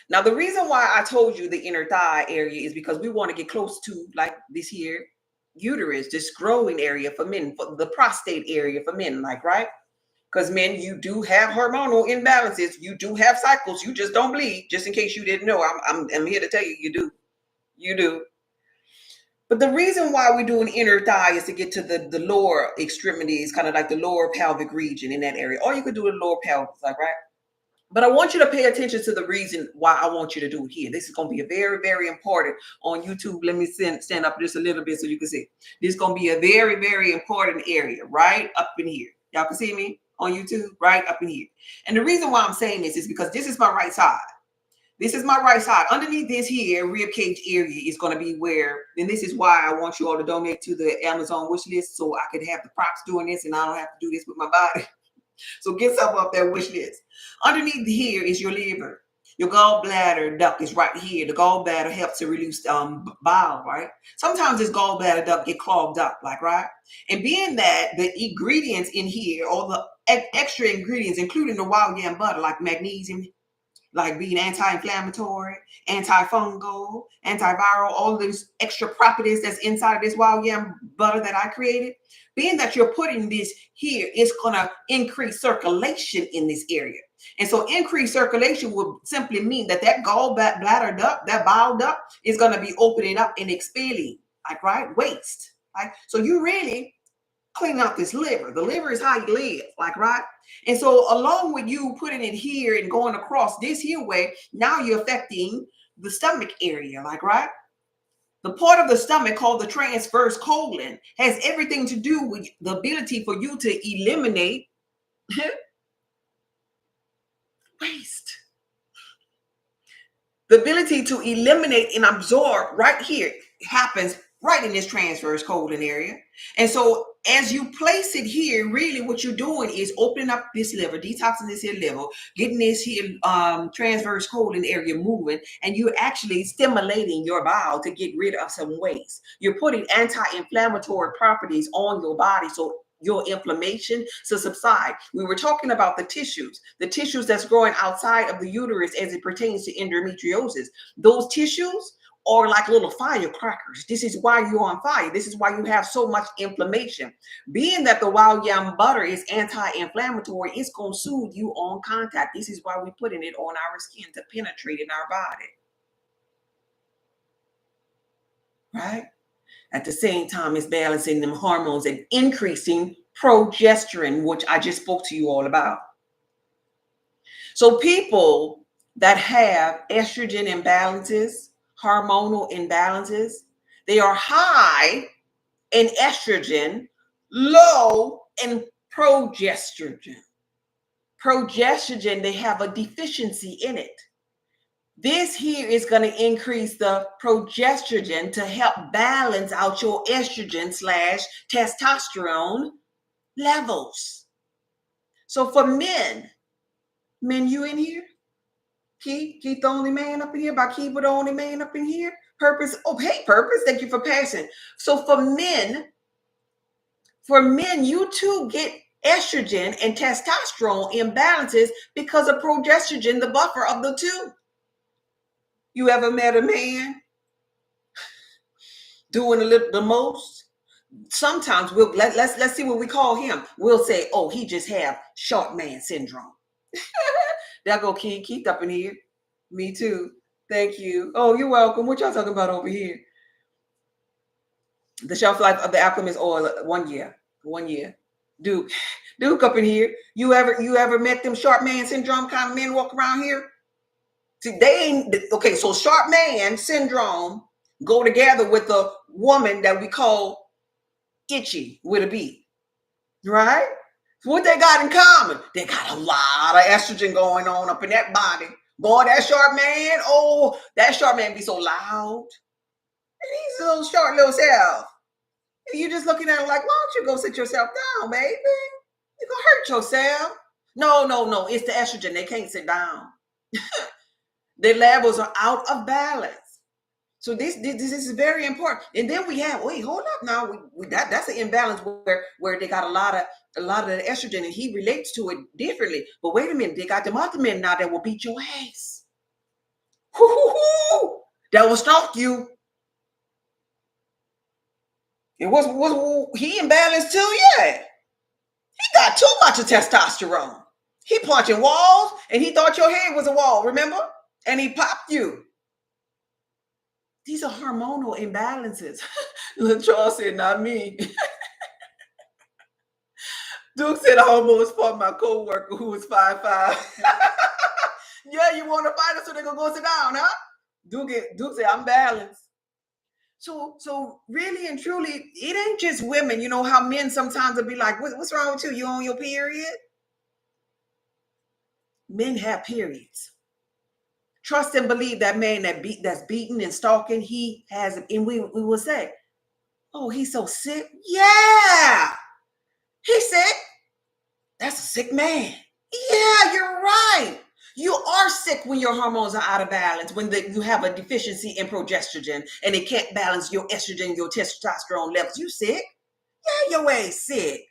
Now, the reason why I told you the inner thigh area is because we want to get close to like this here uterus, this growing area for men, for the prostate area for men, like right? Because men, you do have hormonal imbalances, you do have cycles, you just don't bleed. Just in case you didn't know, I'm here to tell you, you do. But the reason why we do an inner thigh is to get to the lower extremities, kind of like the lower pelvic region in that area, or you could do the lower pelvis, like right. But I want you to pay attention to the reason why I want you to do it here. This is going to be a very, very important on YouTube. Let me stand up just a little bit so you can see. This is going to be a very, very important area right up in here. Y'all can see me on YouTube right up in here. And the reason why I'm saying this is because this is my right side. This is my right side. Underneath this here rib cage area is going to be where, and this is why I want you all to donate to the Amazon wish list so I could have the props doing this and I don't have to do this with my body. So get some up that wish list. Underneath here is your liver. Your gallbladder duct is right here. The gallbladder helps to release bile, right? Sometimes this gallbladder duct get clogged up, like right. And being that the ingredients in here, all the extra ingredients, including the wild yam butter, like magnesium, like being anti-inflammatory, antifungal, antiviral, all these extra properties that's inside of this wild yam butter that I created, being that you're putting this here, it's going to increase circulation in this area. And so increased circulation would simply mean that gallbladder duct, that bile duct is going to be opening up and expelling, like, right, waste. Right? So you really clean out this liver. The liver is how you live, like, right? And so along with you putting it here and going across this here way, now you're affecting the stomach area, like, right? The part of the stomach called the transverse colon has everything to do with the ability for you to eliminate waste. The ability to eliminate and absorb right here happens right in this transverse colon area. And so as you place it here, really what you're doing is opening up this liver, detoxing this here liver, getting this here transverse colon area moving, and you're actually stimulating your bowel to get rid of some waste. You're putting anti-inflammatory properties on your body so your inflammation to subside. We were talking about the tissues that's growing outside of the uterus as it pertains to endometriosis. Those tissues are like little firecrackers. This is why you're on fire. This is why you have so much inflammation. Being that the wild yam butter is anti-inflammatory, it's going to soothe you on contact. This is why we're putting it on our skin to penetrate in our body. Right? At the same time, it's balancing them hormones and increasing progesterone, which I just spoke to you all about. So people that have estrogen imbalances, hormonal imbalances, they are high in estrogen, low in progesterone. Progesterone, they have a deficiency in it. This here is going to increase the progesterone to help balance out your estrogen / testosterone levels. So for men, you in here? Keith the only man up in here, by Keith the only man up in here. Purpose, oh hey, Purpose, thank you for passing. So for men, you too get estrogen and testosterone imbalances because of progesterone, the buffer of the two. You ever met a man doing the most? Sometimes let's see what we call him. We'll say, oh, he just have short man syndrome. There go Keith up in here. Me too. Thank you. Oh, you're welcome. What y'all talking about over here? The shelf life of the alchemist oil, 1 year. 1 year. Duke up in here. You ever met them short man syndrome kind of men walk around here? See, they ain't okay. So short man syndrome go together with the woman that we call itchy with a B, right? So what they got in common? They got a lot of estrogen going on up in that body. Boy, that short man, oh, that short man be so loud. And he's a little short little self. And you just looking at him like, why don't you go sit yourself down, baby? You're gonna hurt yourself. No, it's the estrogen. They can't sit down. Their levels are out of balance. So this is very important. And then we have, wait, hold up now. That's an imbalance where they got a lot of the estrogen and he relates to it differently. But wait a minute, they got them other men now that will beat your ass. That will stalk you. It was he imbalanced too? Yeah. He got too much of testosterone. He punching walls and he thought your head was a wall, remember? And he popped you. These are hormonal imbalances. Charles said, not me. Duke said, I almost fought my co-worker who was 5'5". Yeah, you want to fight us so they're going to go sit down, huh? Duke said, I'm balanced. So really and truly, it ain't just women. You know how men sometimes will be like, what's wrong with you? You on your period? Men have periods. Trust and believe that man that's beaten and stalking, he has it. And we will say, oh, he's so sick. Yeah, he's sick. That's a sick man. Yeah, you're right. You are sick when your hormones are out of balance, when you have a deficiency in progesterone and it can't balance your estrogen, your testosterone levels. You sick? Yeah, your ass sick.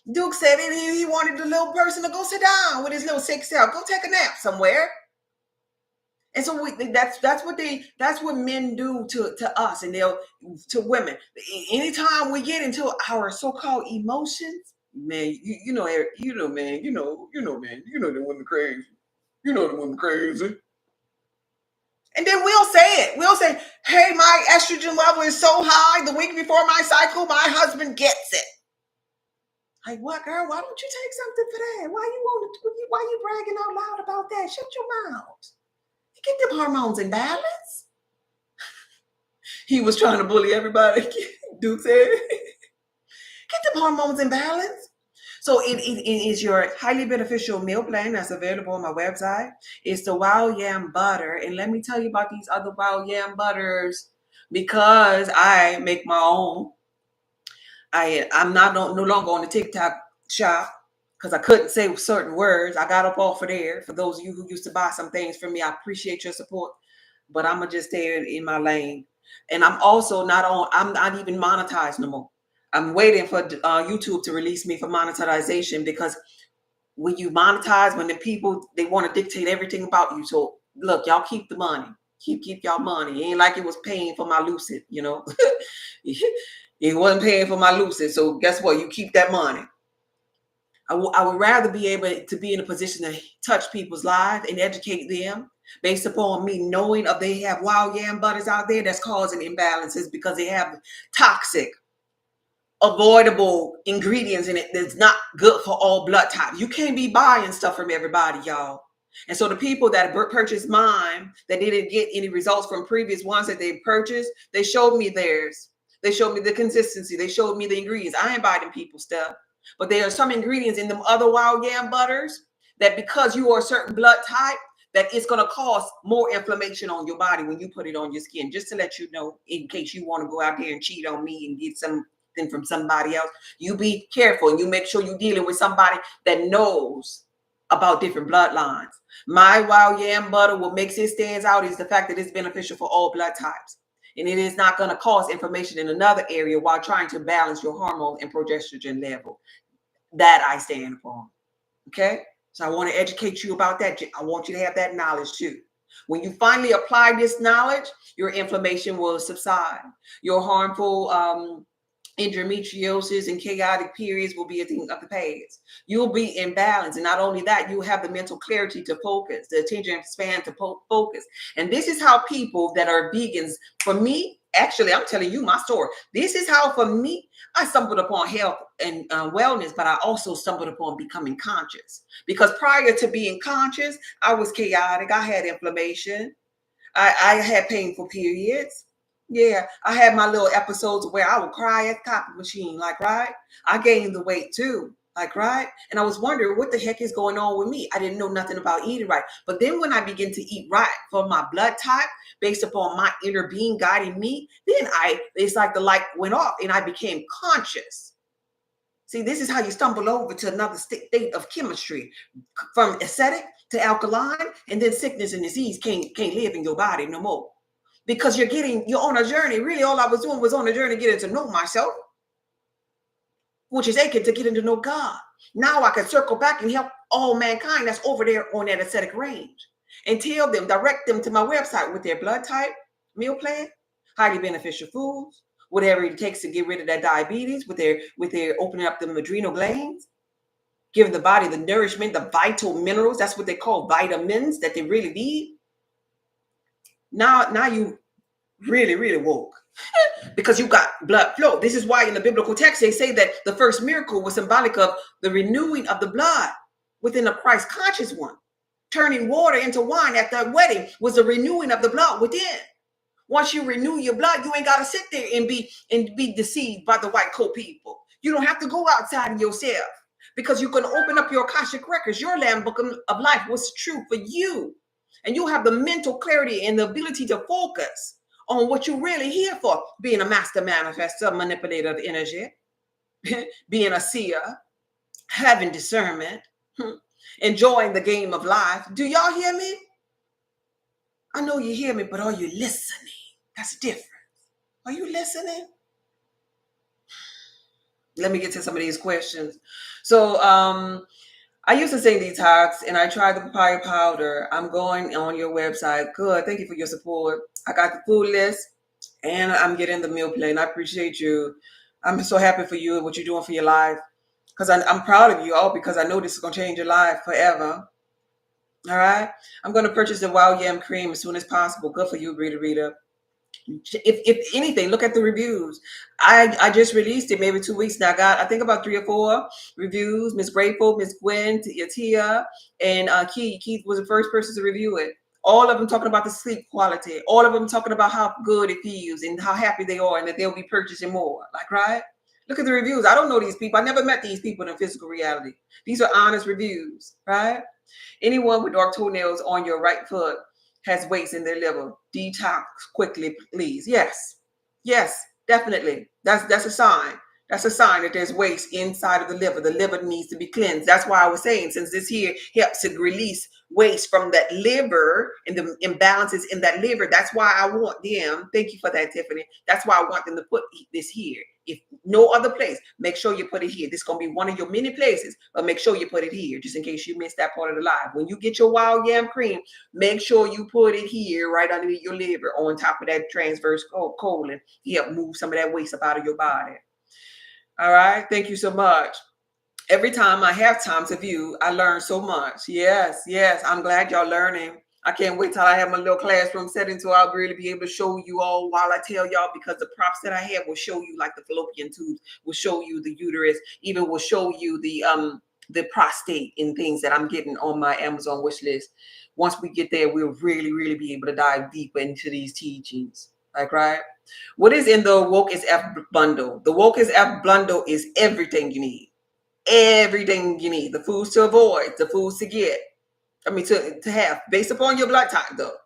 Duke said it, he wanted the little person to go sit down with his little sick self. Go take a nap somewhere. And so that's what men do to us and to women. Anytime we get into our so-called emotions, man, you know, man, the women crazy. You know the women crazy. And then we'll say it. We'll say, hey, my estrogen level is so high the week before my cycle, my husband gets it. Like, what, girl? Why don't you take something for that? Why you bragging out loud about that? Shut your mouth. Get them hormones in balance. He was trying to bully everybody. Duke said, get the hormones in balance. So it is your highly beneficial meal plan that's available on my website. It's the Wild Yam Butter. And let me tell you about these other Wild Yam Butters because I make my own. I'm not no longer on the TikTok shop because I couldn't say certain words. I got up off of there. For those of you who used to buy some things from me, I appreciate your support. But I'm gonna just stay in my lane. And I'm also not on. I'm not even monetized no more. I'm waiting for YouTube to release me for monetization because when you monetize, when the people they want to dictate everything about you. So look, y'all keep the money. Keep y'all money. It ain't like it was paying for my Lucid, you know. It wasn't paying for my Lucid. So guess what? You keep that money. I would rather be able to be in a position to touch people's lives and educate them based upon me knowing of they have wild yam butters out there that's causing imbalances because they have toxic, avoidable ingredients in it that's not good for all blood types. You can't be buying stuff from everybody, y'all. And so the people that purchased mine that didn't get any results from previous ones that they purchased, they showed me theirs. They showed me the consistency. They showed me the ingredients. I ain't buying people stuff. But there are some ingredients in them other wild yam butters that because you are a certain blood type, that it's going to cause more inflammation on your body when you put it on your skin. Just to let you know, in case you want to go out there and cheat on me and get something from somebody else, you be careful and you make sure you're dealing with somebody that knows about different bloodlines. My wild yam butter, what makes it stands out is the fact that it's beneficial for all blood types. And it is not going to cause inflammation in another area while trying to balance your hormone and progesterone level. That I stand upon. Okay? So I want to educate you about that. I want you to have that knowledge too. When you finally apply this knowledge, your inflammation will subside. Your harmful endometriosis and chaotic periods will be a thing of the past. You'll be in balance. And not only that, you'll have the mental clarity to focus, the attention span to focus. And this is how people that are vegans, for me, actually, I'm telling you my story. This is how, for me, I stumbled upon health and wellness, but I also stumbled upon becoming conscious. Because prior to being conscious, I was chaotic. I had inflammation. I had painful periods. Yeah, I had my little episodes where I would cry at the copy machine, like, right? I gained the weight too, like, right? And I was wondering what the heck is going on with me. I didn't know nothing about eating right. But then when I began to eat right for my blood type, based upon my inner being guiding me, then it's like the light went off and I became conscious. See, this is how you stumble over to another state of chemistry, from acidic to alkaline, and then sickness and disease can't live in your body no more. Because you're on a journey. Really, all I was doing was on a journey getting to know myself, which is aching to get to know God. Now I can circle back and help all mankind that's over there on that acidic range and tell them, direct them to my website with their blood type, meal plan, highly beneficial foods, whatever it takes to get rid of that diabetes with their opening up the adrenal glands, giving the body the nourishment, the vital minerals. That's what they call vitamins that they really need. Now you really, really woke because you got blood flow. This is why in the biblical text, they say that the first miracle was symbolic of the renewing of the blood within a Christ conscious one. Turning water into wine at the wedding was the renewing of the blood within. Once you renew your blood, you ain't got to sit there and be deceived by the white coat people. You don't have to go outside of yourself because you can open up your Akashic records. Your Lamb Book of Life was true for you. And you'll have the mental clarity and the ability to focus on what you're really here for. Being a master manifestor, manipulator of energy, being a seer, having discernment, enjoying the game of life. Do y'all hear me? I know you hear me, but are you listening? That's different. Are you listening? Let me get to some of these questions. So I used to say detox and I tried the papaya powder. I'm going on your website. Good. Thank you for your support. I got the food list and I'm getting the meal plan. I appreciate you. I'm so happy for you and what you're doing for your life. Because I'm proud of you all because I know this is going to change your life forever. All right. I'm going to purchase the wild yam cream as soon as possible. Good for you, Rita. If anything, look at the reviews. I just released it maybe 2 weeks now. I got, I think, about 3 or 4 reviews. Miss Grateful, Miss Gwen, Tia, and Keith was the first person to review it. All of them talking about the sleep quality. All of them talking about how good it feels and how happy they are and that they'll be purchasing more. Like, right? Look at the reviews. I don't know these people. I never met these people in physical reality. These are honest reviews, right? Anyone with dark toenails on your right foot has weights in their liver. Detox quickly, please. Yes. Yes, definitely. That's a sign. That's a sign that there's waste inside of the liver. The liver needs to be cleansed. That's why I was saying, since this here helps to release waste from that liver and the imbalances in that liver, that's why I want them. Thank you for that, Tiffany. That's why I want them to put this here. If no other place, make sure you put it here. This is going to be one of your many places, but make sure you put it here, just in case you missed that part of the live. When you get your wild yam cream, make sure you put it here, right underneath your liver, on top of that transverse colon. Help move some of that waste up out of your body. All right. Thank you so much. Every time I have time to view, I learn so much. Yes, yes. I'm glad y'all learning. I can't wait till I have my little classroom setting so I'll really be able to show you all while I tell y'all, because the props that I have will show you like the fallopian tubes, will show you the uterus, even will show you the prostate and things that I'm getting on my Amazon wish list. Once we get there, we'll really, really be able to dive deeper into these teachings. Like, right? What is in the Woke is F bundle? The Woke is F bundle is everything you need. Everything you need. The foods to avoid, the foods to get. To have, based upon your blood type, though.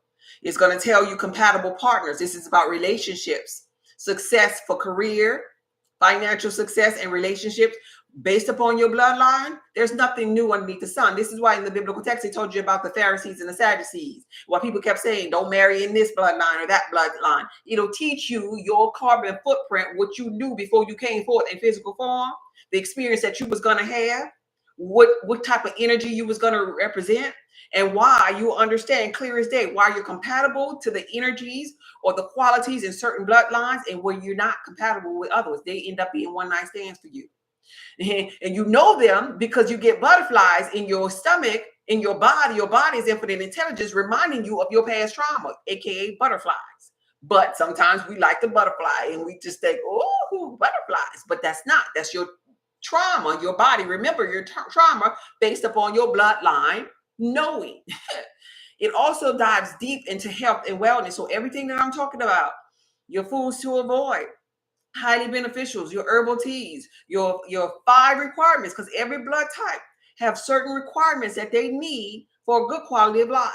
It's going to tell you compatible partners. This is about relationships, success for career, financial success, and relationships. Based upon your bloodline, there's nothing new underneath the sun. This is why in the biblical text, they told you about the Pharisees and the Sadducees. Why people kept saying, don't marry in this bloodline or that bloodline. It'll teach you your carbon footprint, what you knew before you came forth in physical form, the experience that you was going to have, what type of energy you was going to represent, and why you understand clear as day why you're compatible to the energies or the qualities in certain bloodlines, and where you're not compatible with others. They end up being one night stands for you. And you know them because you get butterflies in your stomach, in your body. Your body's infinite intelligence reminding you of your past trauma, aka butterflies. But sometimes we like the butterfly and we just think, oh, butterflies. But that's not. That's your trauma, your body. Remember your trauma based upon your bloodline knowing. It also dives deep into health and wellness. So everything that I'm talking about, your foods to avoid, highly beneficials, your herbal teas, your 5 requirements, because every blood type have certain requirements that they need for a good quality of life,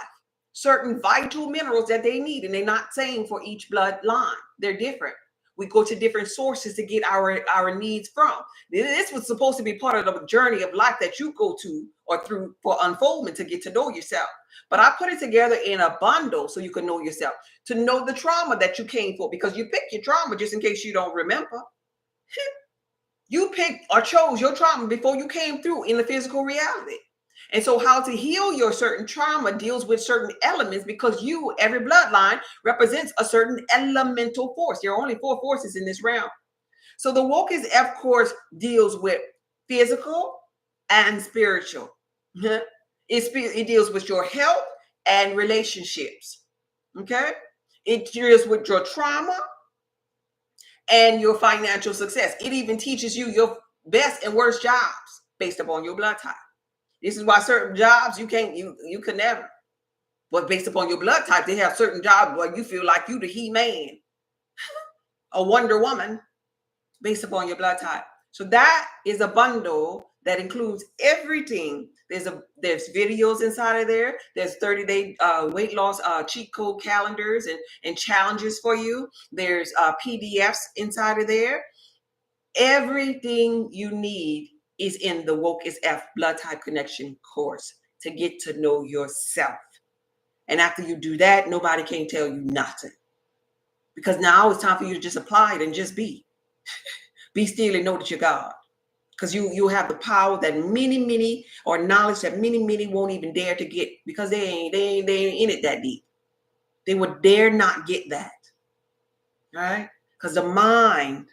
certain vital minerals that they need, and they're not saying for each bloodline. They're different. We go to different sources to get our needs from. This was supposed to be part of the journey of life that you go to or through for unfoldment to get to know yourself. But I put it together in a bundle so you can know yourself, to know the trauma that you came for, because you picked your trauma just in case you don't remember. You picked or chose your trauma before you came through in the physical reality. And so how to heal your certain trauma deals with certain elements, because every bloodline represents a certain elemental force. There are only 4 forces in this realm. So the Woke is F course deals with physical and spiritual. It deals with your health and relationships. Okay. It deals with your trauma and your financial success. It even teaches you your best and worst jobs based upon your blood type. This is why certain jobs you could never. But based upon your blood type, they have certain jobs where you feel like you the He-Man, a Wonder Woman, based upon your blood type. So that is a bundle that includes everything. There's videos inside of there. There's 30-day weight loss cheat code calendars and challenges for you. There's PDFs inside of there. Everything you need is in the Woke is F Blood Type Connection course to get to know yourself. And after you do that, nobody can tell you nothing. Because now it's time for you to just apply it and just be. Be still and know that you're God. Because you have the power that many, or knowledge that many won't even dare to get, because they ain't in it that deep. They would dare not get that. Right? Because the mind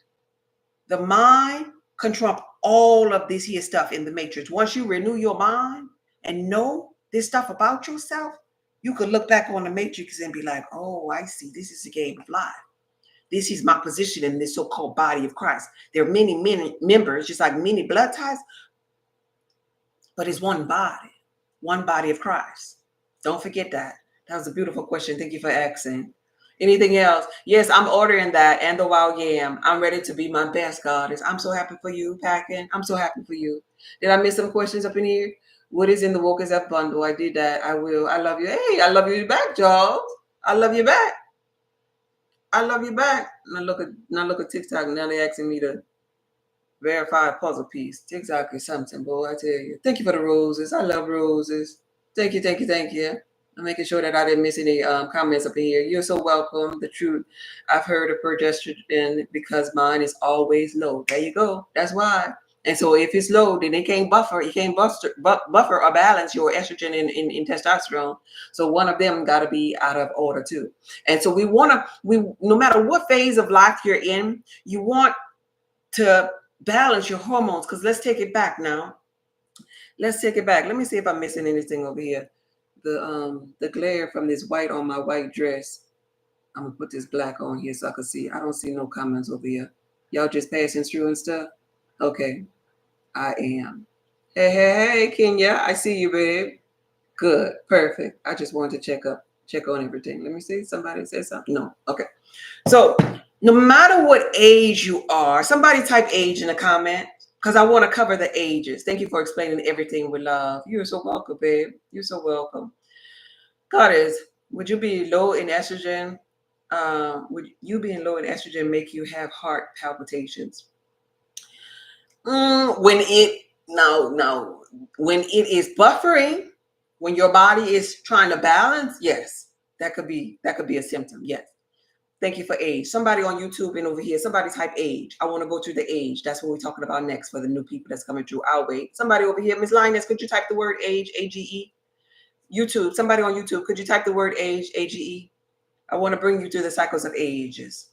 can trump all of this here stuff in the matrix. Once you renew your mind and know this stuff about yourself, you could look back on the matrix and be like, oh, I see. This is a game of life. This is my position in this so-called body of Christ. There are many members, just like many blood types, but it's one body of Christ. Don't forget that. That was a beautiful question. Thank you for asking. Anything else? Yes, I'm ordering that and the wild yam. I'm ready to be my best, goddess. I'm so happy for you, packing. I'm so happy for you. Did I miss some questions up in here? What is in the Woke is Up bundle? I did that. I will. I love you. Hey, I love you back, Charles. I love you back. I love you back. Now look at TikTok. Now they asking me to verify a puzzle piece. TikTok is something, boy. I tell you. Thank you for the roses. I love roses. Thank you, thank you, thank you. I'm making sure that I didn't miss any comments up in here. You're so welcome. The truth. I've heard of progesterone because mine is always low. There you go. That's why. And so if it's low, then it can't buffer. It can't buffer or balance your estrogen and testosterone. So one of them got to be out of order too. And so we no matter what phase of life you're in, you want to balance your hormones. Because let's take it back now. Let's take it back. Let me see if I'm missing anything over here. The glare from this white on my white dress. I'm gonna put this black on here so I can see. I don't see no comments over here. Y'all just passing through and stuff. Okay, I am. Hey, hey, hey, Kenya. I see you, babe. Good, perfect. I just wanted to check on everything. Let me see. Somebody said something. No. Okay. So no matter what age you are, somebody type age in the comment because I want to cover the ages. Thank you for explaining everything with love. You're so welcome, babe. You're so welcome. Goddess, would you be low in estrogen? Would you being low in estrogen make you have heart palpitations? When it no, when it is buffering, when your body is trying to balance, yes, that could be a symptom. Yes. Thank you for age. Somebody on YouTube and over here, somebody type age. I want to go to the age. That's what we're talking about next for the new people that's coming through. I'll wait. Somebody over here, Miss Linus, could you type the word age, A-G-E? YouTube, somebody on YouTube, could you type the word age, A-G-E? I want to bring you through the cycles of ages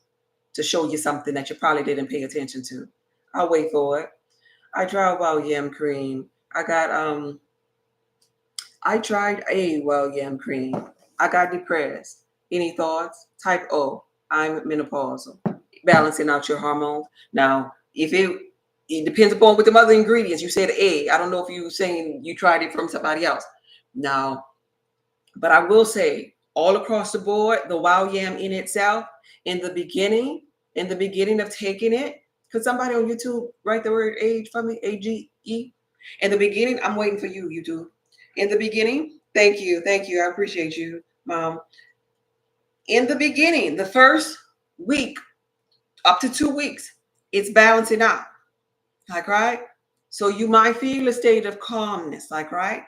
to show you something that you probably didn't pay attention to. I'll wait for it. I tried wild yam cream. I tried a wild yam cream. I got depressed. Any thoughts? Type O. I'm menopausal. Balancing out your hormones. Now, if it depends upon what the other ingredients. You said A. I don't know if you were saying you tried it from somebody else. Now, but I will say all across the board, the wild yam in itself, in the beginning of taking it, could somebody on YouTube write the word age for me? A-G-E. In the beginning, I'm waiting for you, YouTube. In the beginning, thank you. I appreciate you, Mom. In the beginning, the first week, up to 2 weeks, it's balancing out. Like, right? So you might feel a state of calmness, like, right?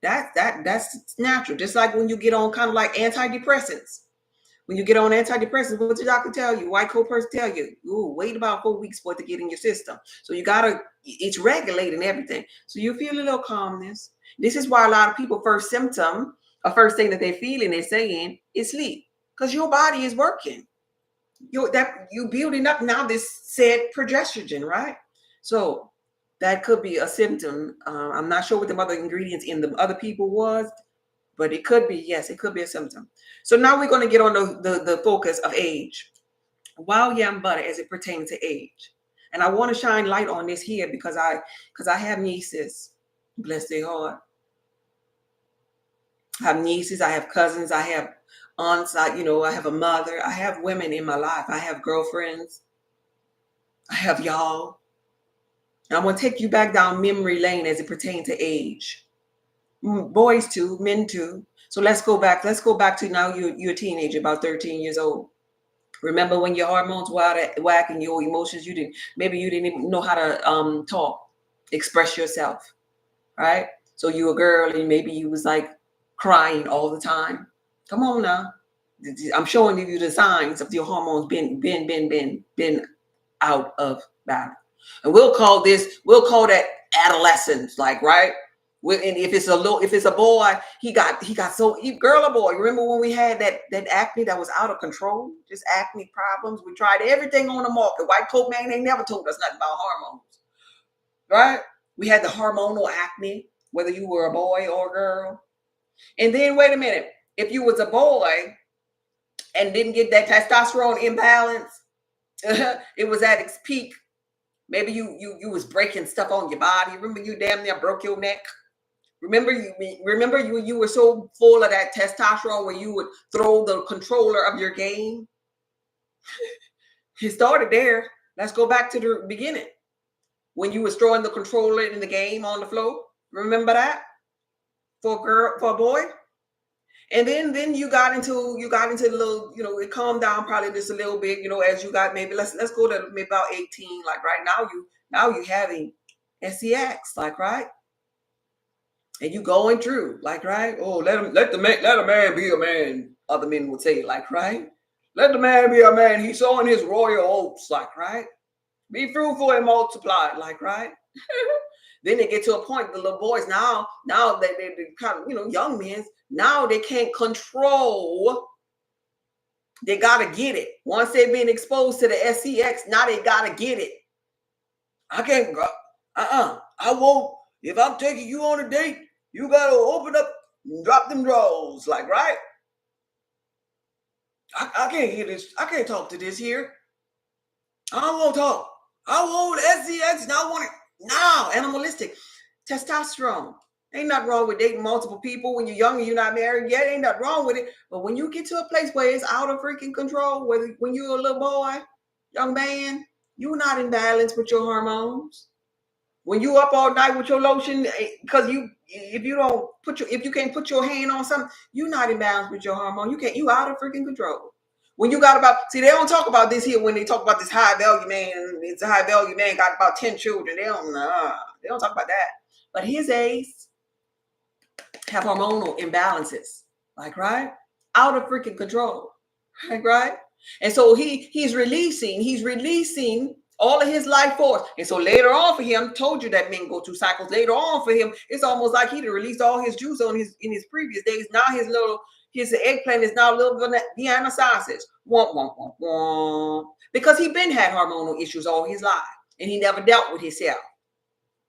That's natural. Just like when you get on kind of like antidepressants. When you get on antidepressants, what the doctor tell you? White coat person tell you, ooh, wait about 4 weeks for it to get in your system. So you gotta, it's regulating everything. So you feel a little calmness. This is why a lot of people first symptom, or first thing that they're feeling, they're saying is sleep. Because your body is working. You building up now this said progesterone, right? So that could be a symptom. I'm not sure what the other ingredients in the other people was, but it could be, yes, it could be a symptom. So now we're going to get on the focus of age. Wild yam butter as it pertains to age. And I want to shine light on this here because I have nieces, bless their heart. I have nieces, I have cousins, I have aunts, I have a mother, I have women in my life, I have girlfriends, I have y'all. And I'm going to take you back down memory lane as it pertains to age. Boys too, men too. So let's go back. Let's go back to now you're a teenager, about 13 years old. Remember when your hormones were out of whack and your emotions, you didn't even know how to talk, express yourself, right? So you a girl and maybe you was like crying all the time. Come on now. I'm showing you the signs of your hormones been out of balance. And we'll call that adolescence, like, right? And if it's a boy, he got girl or boy. Remember when we had that acne that was out of control, just acne problems? We tried everything on the market. White coat man ain't never told us nothing about hormones, right? We had the hormonal acne, whether you were a boy or a girl. And then wait a minute, if you was a boy and didn't get that testosterone imbalance, it was at its peak. Maybe you was breaking stuff on your body. Remember you damn near broke your neck. Remember you were so full of that testosterone where you would throw the controller of your game. It started there. Let's go back to the beginning when you was throwing the controller in the game on the floor. Remember that for a boy. And then you got into the little, it calmed down probably just a little bit, as you got maybe let's go to maybe about 18. Like right now you having sex, like, right? And you going through, like, right? Oh, let a man be a man. Other men would say, like, right? Let the man be a man. He's sowing his royal oats, like, right? Be fruitful and multiply, like, right? Then they get to a point, the little boys now they kind of, young men, now they can't control. They gotta get it. Once they've been exposed to the SEX, now they gotta get it. I can't go. I won't. If I'm taking you on a date, you gotta open up and drop them drawers, like, right? I can't hear this. I can't talk to this here. I don't want to talk. I want SEX. And I want it now. Animalistic. Testosterone. Ain't nothing wrong with dating multiple people when you're young and you're not married yet. Ain't nothing wrong with it. But when you get to a place where it's out of freaking control, when you're a little boy, young man, you're not in balance with your hormones. When you up all night with your lotion, because if you can't put your hand on something, you're not in balance with your hormone. You out of freaking control. When you got they don't talk about this here when they talk about this high value man. It's a high value man, got about 10 children. They don't talk about that. But his ace have hormonal imbalances, like, right? Out of freaking control, like, right? And so he's releasing all of his life force. And so later on for him, told you that men go through cycles. Later on for him, it's almost like he released all his juice in his previous days. Now his eggplant is now a little Vienna sausage. Womp, womp, womp, womp. Because he been had hormonal issues all his life. And he never dealt with himself.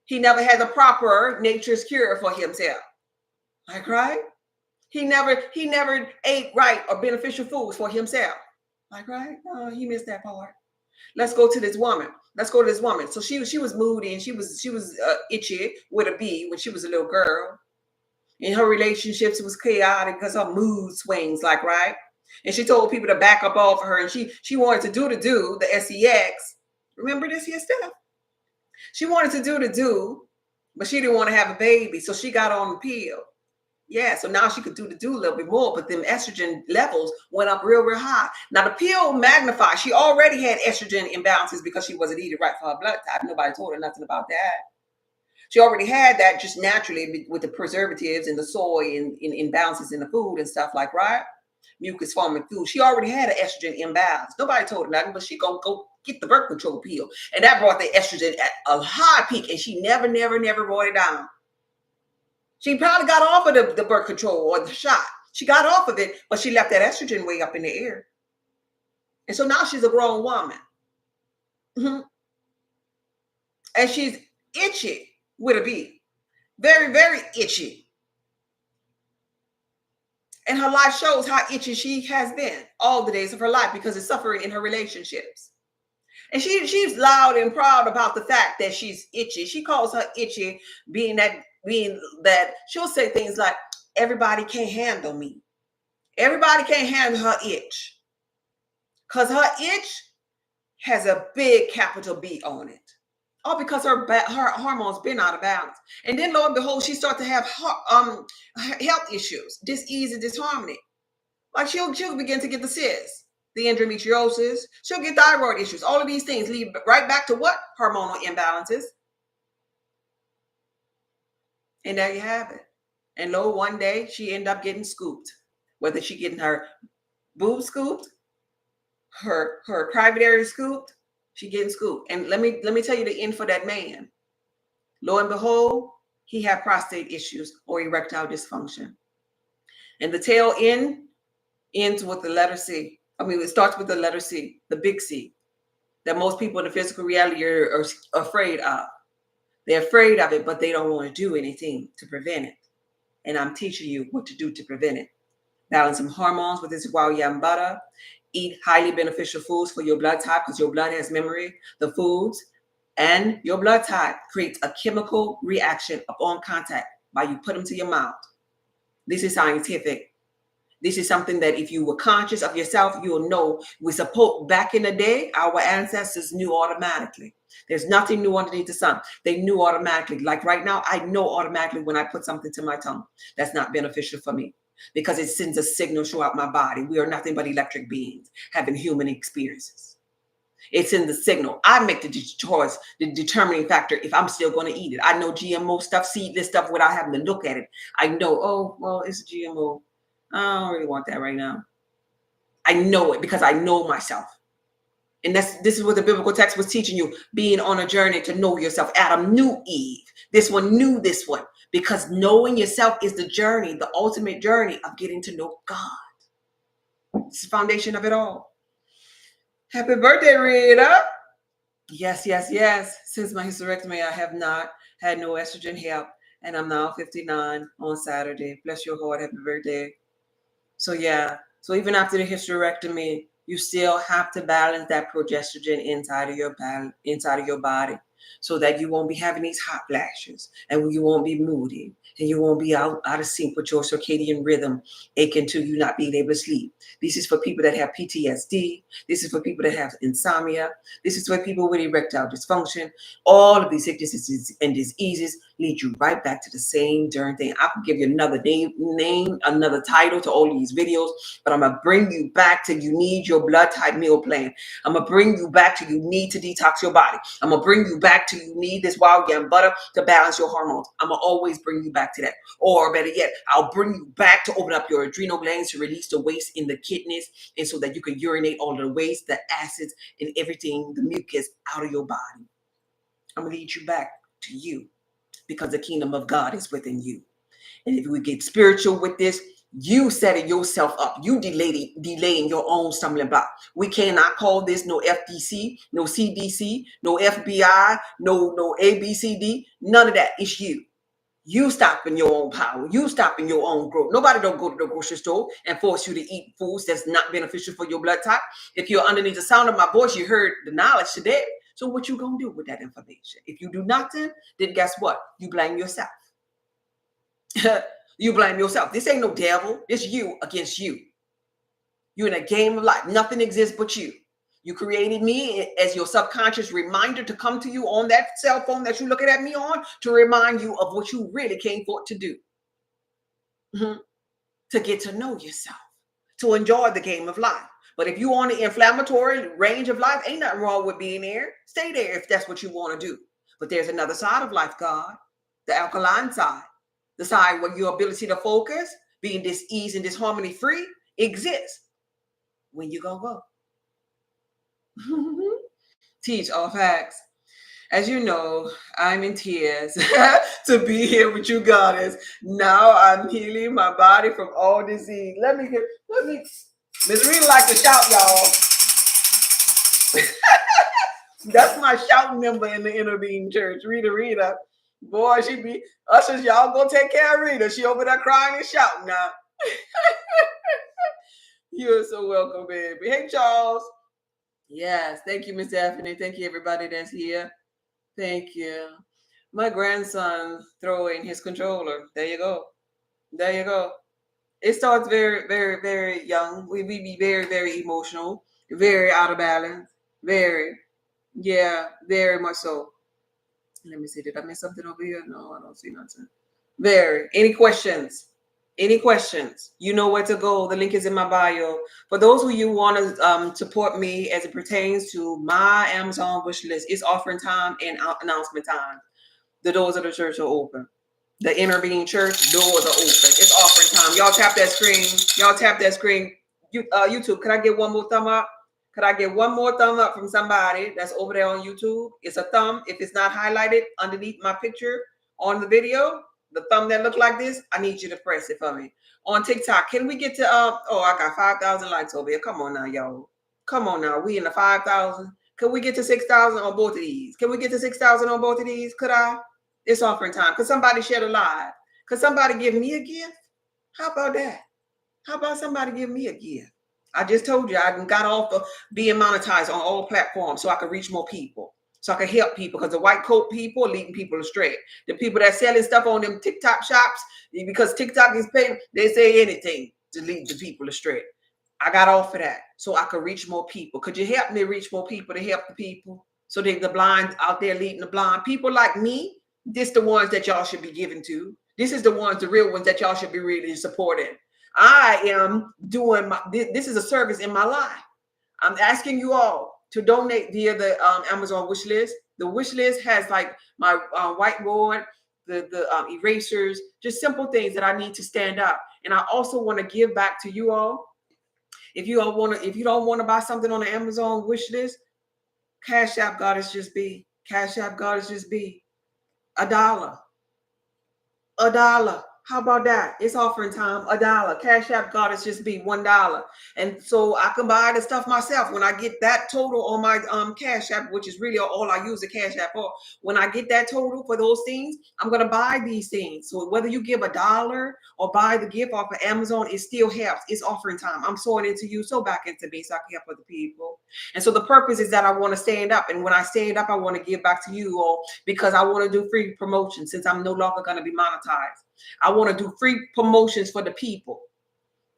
He never had the proper nature's cure for himself. Like, right? He never ate right or beneficial foods for himself. Like, right? Oh, he missed that part. Let's go to this woman. So she was moody and she was itchy with a B when she was a little girl. In her relationships, it was chaotic because her mood swings, like, right? And she told people to back up off of her, and she wanted to do the SEX. Remember this here stuff? She wanted to do, but she didn't want to have a baby, so she got on the pill. Yeah, so now she could do a little bit more, but them estrogen levels went up real high. Now the pill magnified. She already had estrogen imbalances because she wasn't eating right for her blood type. Nobody told her nothing about that. She already had that just naturally with the preservatives and the soy and imbalances in the food and stuff, like, right? Mucus forming food. She already had an estrogen imbalance. Nobody told her nothing, but she gonna go get the birth control pill. And that brought the estrogen at a high peak, and she never brought it down. She probably got off of the birth control or the shot. She got off of it, but she left that estrogen way up in the air. And so now she's a grown woman. Mm-hmm. And she's itchy with a B. Very, very itchy. And her life shows how itchy she has been all the days of her life because it's suffering in her relationships. And she's loud and proud about the fact that she's itchy. She calls her itchy being that she'll say things like, everybody can't handle me. Everybody can't handle her itch. Because her itch has a big capital B on it. All because her hormones been out of balance. And then lo and behold, she starts to have health issues, dis-ease and disharmony. Like she'll begin to get the cysts, the endometriosis. She'll get thyroid issues. All of these things lead right back to what? Hormonal imbalances. And there you have it. And lo, one day she ended up getting scooped. Whether she getting her boob scooped, her private area scooped, she getting scooped. And let me tell you the end for that man. Lo and behold, he had prostate issues or erectile dysfunction. And the tail ends with the letter C. I mean, it starts with the letter C, the big C, that most people in the physical reality are afraid of. They're afraid of it, but they don't want to do anything to prevent it. And I'm teaching you what to do to prevent it. Balance some hormones with this wild yam butter. Eat highly beneficial foods for your blood type because your blood has memory. The foods and your blood type creates a chemical reaction upon contact. by you put them to your mouth. This is scientific. This is something that if you were conscious of yourself, you'll know. We support back in the day, our ancestors knew automatically. There's nothing new underneath the sun. They knew automatically. Like right now, I know automatically when I put something to my tongue that's not beneficial for me because it sends a signal throughout my body. We are nothing but electric beings having human experiences. It's in the signal. I make the choice, the determining factor if I'm still going to eat it. I know GMO stuff, seedless stuff without having to look at it. I know, oh, well, it's GMO. I don't really want that right now. I know it because I know myself. And this is what the biblical text was teaching you, being on a journey to know yourself. Adam knew Eve. This one knew this one because knowing yourself is the journey, the ultimate journey of getting to know God. It's the foundation of it all. Happy birthday, Rita. Yes, yes, yes. Since my hysterectomy, I have not had no estrogen help. And I'm now 59 on Saturday. Bless your heart. Happy birthday. So yeah, so even after the hysterectomy, you still have to balance that progesterone inside of your body, so that you won't be having these hot flashes, and you won't be moody, and you won't be out of sync with your circadian rhythm, aching to you not being able to sleep. This is for people that have PTSD. This is for people that have insomnia. This is for people with erectile dysfunction. All of these sicknesses and diseases lead you right back to the same darn thing. I could give you another name, another title to all these videos, but I'm going to bring you back to you need your blood type meal plan. I'm going to bring you back to you need to detox your body. I'm going to bring you back to you need this wild yam butter to balance your hormones. I'm going to always bring you back to that. Or better yet, I'll bring you back to open up your adrenal glands to release the waste in the kidneys, and so that you can urinate all of the waste, the acids, and everything, the mucus out of your body. I'm going to lead you back to you, because the kingdom of God is within you. And if we get spiritual with this, you setting yourself up. You delaying your own stumbling block. We cannot call this no FDC, no CDC, no FBI, no ABCD. None of that. It's you. You stopping your own power. You stopping your own growth. Nobody don't go to the grocery store and force you to eat foods that's not beneficial for your blood type. If you're underneath the sound of my voice, you heard the knowledge today. So what you gonna do with that information? If you do nothing, then guess what? You blame yourself. You blame yourself. This ain't no devil. It's you against you. You're in a game of life. Nothing exists but you. You created me as your subconscious reminder to come to you on that cell phone that you're looking at me on, to remind you of what you really came for to do. To get to know yourself, to enjoy the game of life. But if you're on the inflammatory range of life, ain't nothing wrong with being there. Stay there if that's what you want to do. But there's another side of life, God, the alkaline side, the side where your ability to focus, being dis-ease and disharmony free, exists. When you gonna go? Teach all facts. As you know, I'm in tears to be here with you, goddess. Now I'm healing my body from all disease. Miss Rita like to shout, y'all. That's my shouting member in the Intervene Church, Rita. Boy, she be ushers, y'all go take care of Rita. She over there crying and shouting now. You're so welcome, baby. Hey, Charles. Yes, thank you, Miss Daphne. Thank you, everybody that's here. Thank you. My grandson throwing his controller. There you go. There you go. It starts very, very, very young. We be very, very emotional, very out of balance. Very. Yeah, very much so. Let me see. Did I miss something over here? No, I don't see nothing. Very. Any questions? Any questions? You know where to go. The link is in my bio. For those of you who want to support me as it pertains to my Amazon wish list, it's offering time and announcement time. The doors of the church are open. The Intervene Church doors are open. It's offering time. Y'all tap that screen. Y'all tap that screen. YouTube, can I get one more thumb up? Could I get one more thumb up from somebody that's over there on YouTube? It's a thumb. If it's not highlighted underneath my picture on the video, the thumb that look like this, I need you to press it for me. On TikTok, can we get to, I got 5,000 likes over here. Come on now, y'all. Come on now. We in the 5,000. Can we get to 6,000 on both of these? Can we get to 6,000 on both of these? Could I? It's offering time. Could somebody share the live? Could somebody give me a gift? How about that? How about somebody give me a gift? I just told you I got off of being monetized on all platforms so I could reach more people. so I can help people, because the white coat people are leading people astray. The people that selling stuff on them TikTok shops, because TikTok is paying, they say anything to lead the people astray. I got off of that so I could reach more people. Could you help me reach more people to help the people? So they, the blind out there leading the blind. People like me, this the ones that y'all should be giving to. This is the ones, the real ones that y'all should be really supporting. I am doing my, this is a service in my life. I'm asking you all to donate via the Amazon wish list. The wish list has like my whiteboard, the erasers, just simple things that I need to stand up. And I also want to give back to you all. If you all want to, if you don't want to buy something on the Amazon wish list, Cash App Goddess Just Be. Cash App Goddess Just Be. $1. $1. How about that? It's offering time. $1. Cash App Goddess Just Be $1. And so I can buy the stuff myself. When I get that total on my Cash App, which is really all I use the Cash App for. When I get that total for those things, I'm gonna buy these things. So whether you give $1 or buy the gift off of Amazon, it still helps. It's offering time. I'm sowing into you, so back into me, so I can help other people. And so the purpose is that I want to stand up. And when I stand up, I want to give back to you all, because I want to do free promotion since I'm no longer going to be monetized. I want to do free promotions for the people.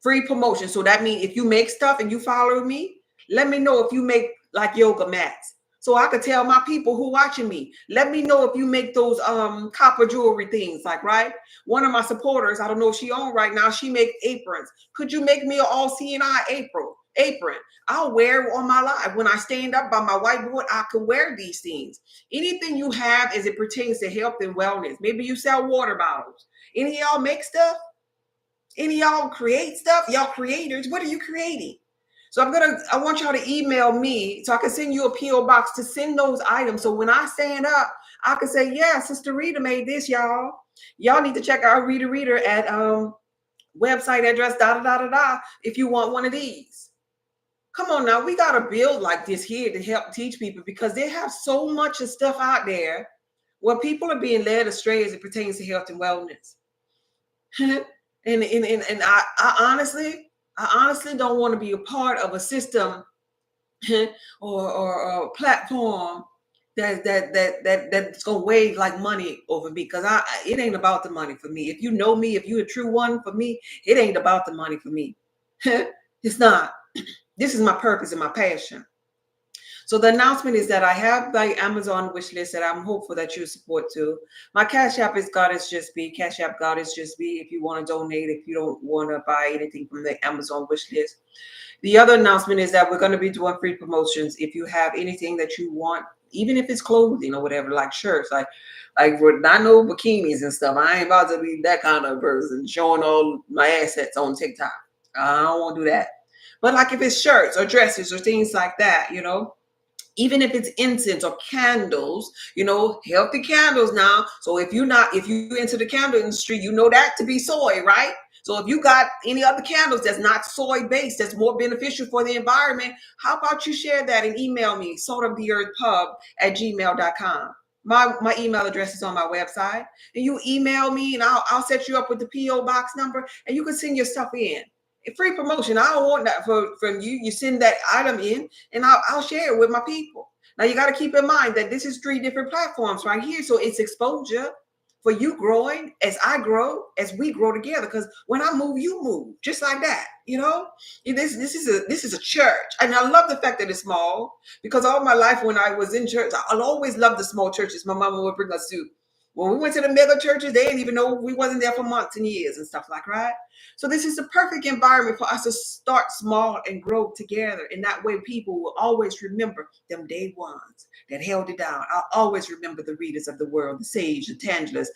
Free promotion. So that means if you make stuff and you follow me, let me know if you make like yoga mats. So I could tell my people who watching me, let me know if you make those copper jewelry things, like, right? One of my supporters, I don't know if she on right now, she make aprons. Could you make me an all seeing eye apron? I'll wear it on my live. When I stand up by my whiteboard, I can wear these things. Anything you have as it pertains to health and wellness. Maybe you sell water bottles. Any of y'all make stuff? Any of y'all create stuff? Y'all creators, what are you creating? So I want y'all to email me so I can send you a P.O. box to send those items. So when I stand up, I can say, yeah, Sister Rita made this, y'all. Y'all need to check out Rita Reader at website address, if you want one of these. Come on now, we got to build like this here to help teach people, because they have so much of stuff out there where people are being led astray as it pertains to health and wellness. and I honestly don't want to be a part of a system or a platform that's gonna weigh like money over me, because it ain't about the money for me. If you know me, if you're a true one for me, it ain't about the money for me. It's not. This is my purpose and my passion. So the announcement is that I have my Amazon wish list that I'm hopeful that you support too. My Cash App is Goddess Just Be. Cash App Goddess Just Be. If you want to donate, if you don't want to buy anything from the Amazon wish list. The other announcement is that we're going to be doing free promotions. If you have anything that you want, even if it's clothing or whatever, like shirts, like not no bikinis and stuff. I ain't about to be that kind of person showing all my assets on TikTok. I don't want to do that. But like if it's shirts or dresses or things like that, even if it's incense or candles, healthy candles now. So if you into the candle industry, you know that to be soy, right? So if you got any other candles that's not soy based, that's more beneficial for the environment, how about you share that and email me, saltoftheearthpub@gmail.com. My email address is on my website, and you email me and I'll set you up with the P.O. box number, and you can send your stuff in. Free promotion. I don't want that from you. You send that item in and I'll share it with my people. Now you got to keep in mind that this is 3 different platforms right here. So it's exposure for you growing as I grow, as we grow together. Because when I move, you move just like that. This is a church. And I love the fact that it's small, because all my life when I was in church, I'll always love the small churches. My mama would bring us to. When we went to the mega churches, they didn't even know we wasn't there for months and years and stuff like, right? So this is the perfect environment for us to start small and grow together. And that way people will always remember them day ones that held it down. I'll always remember the readers of the world, the Sage, the Tangelas,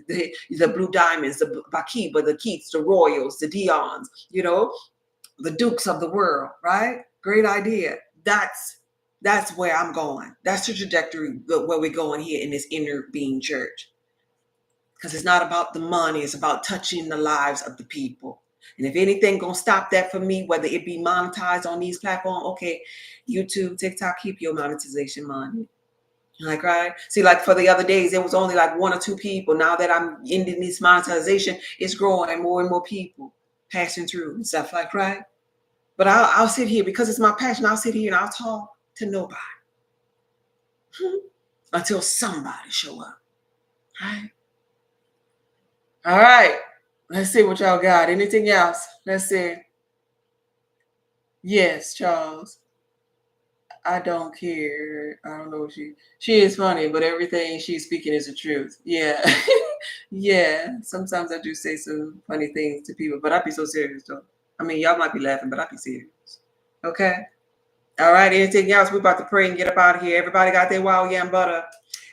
the Blue Diamonds, the Bakiba, the Keats, the Royals, the Dions, the Dukes of the world, right? Great idea. That's where I'm going. That's the trajectory where we're going here in this inner being church. Because it's not about the money. It's about touching the lives of the people. And if anything going to stop that for me, whether it be monetized on these platforms, okay, YouTube, TikTok, keep your monetization money. Like, right? See, like for the other days, it was only like 1 or 2 people. Now that I'm ending this monetization, it's growing, more and more people passing through and stuff like, right? But I'll sit here because it's my passion. I'll sit here and I'll talk to nobody. until somebody show up. All right. Let's see what y'all got. Anything else? Let's see. Yes, Charles. I don't care. I don't know. She is funny, but everything she's speaking is the truth. Yeah. Yeah. Sometimes I do say some funny things to people, but I be so serious though. I mean, y'all might be laughing, but I be serious. Okay. All right. Anything else? We're about to pray and get up out of here. Everybody got their wild yam butter.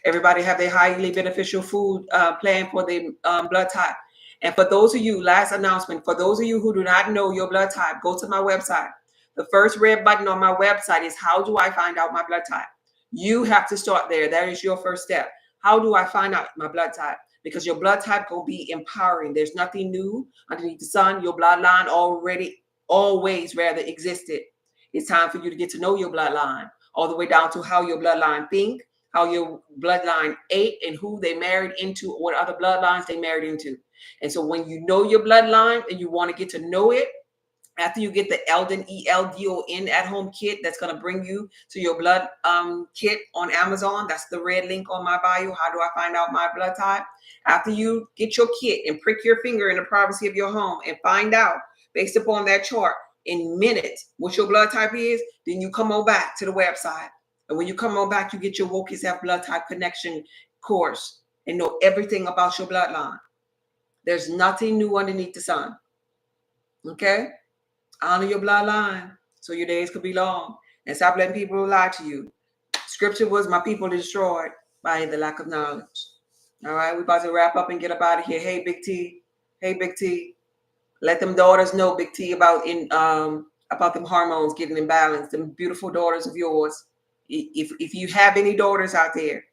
Everybody have their highly beneficial food plan for their blood type. And for those of you, last announcement, for those of you who do not know your blood type, go to my website. The first red button on my website is how do I find out my blood type? You have to start there. That is your first step. How do I find out my blood type? Because your blood type will be empowering. There's nothing new underneath the sun. Your bloodline already, always rather existed. It's time for you to get to know your bloodline, all the way down to how your bloodline think, how your bloodline ate, and who they married into, what other bloodlines they married into. And so when you know your bloodline and you want to get to know it, after you get the Eldon, ELDON at home kit, that's going to bring you to your blood kit on Amazon. That's the red link on my bio. How do I find out my blood type? After you get your kit and prick your finger in the privacy of your home and find out based upon that chart in minutes what your blood type is, then you come on back to the website. And when you come on back, you get your Woke Yourself Blood Type Connection course and know everything about your bloodline. There's nothing new underneath the sun. Okay? Honor your bloodline so your days could be long. And stop letting people lie to you. Scripture was, my people destroyed by the lack of knowledge. All right, we're about to wrap up and get up out of here. Hey, Big T. Hey, Big T. Let them daughters know, Big T, about them hormones getting imbalanced. Them beautiful daughters of yours. If you have any daughters out there,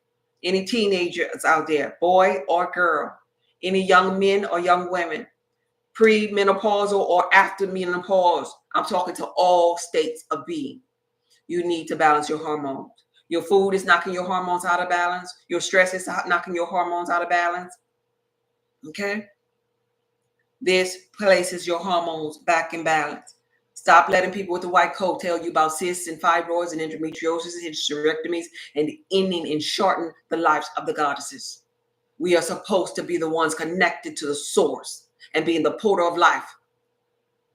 any teenagers out there, boy or girl, any young men or young women, pre-menopausal or after menopause, I'm talking to all states of being. You need to balance your hormones. Your food is knocking your hormones out of balance. Your stress is knocking your hormones out of balance. Okay? This places your hormones back in balance. Stop letting people with the white coat tell you about cysts and fibroids and endometriosis and hysterectomies and ending and shorten the lives of the goddesses. We are supposed to be the ones connected to the source and being the portal of life.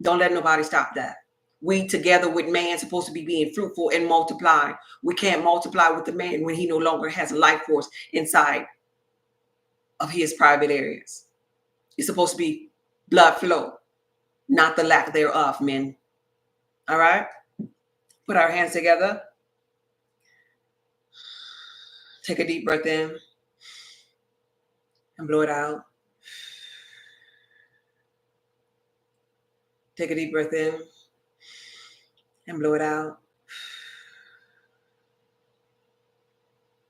Don't let nobody stop that. We together with man supposed to be being fruitful and multiplying. We can't multiply with the man when he no longer has a life force inside of his private areas. It's supposed to be blood flow, not the lack thereof, men. All right? Put our hands together. Take a deep breath in and blow it out. Take a deep breath in and blow it out.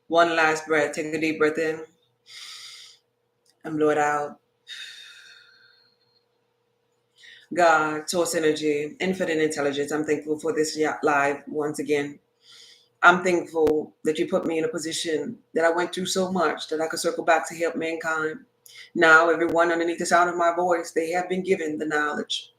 One last breath. Take a deep breath in and blow it out. God, source energy, infinite intelligence, I'm thankful for this live once again. I'm thankful that you put me in a position that I went through so much that I could circle back to help mankind. Now, everyone underneath the sound of my voice, they have been given the knowledge.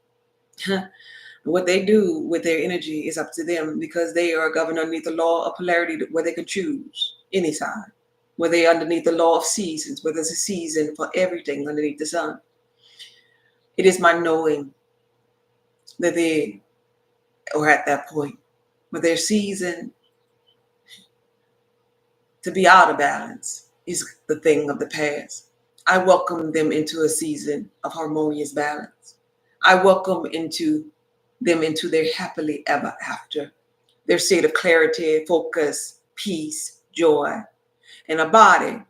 What they do with their energy is up to them, because they are governed underneath the law of polarity where they can choose any side, where they are underneath the law of seasons, where there's a season for everything underneath the sun. It is my knowing that they are at that point where their season to be out of balance is the thing of the past. I welcome them into a season of harmonious balance. I welcome them into their happily ever after, their state of clarity, focus, peace, joy, and a body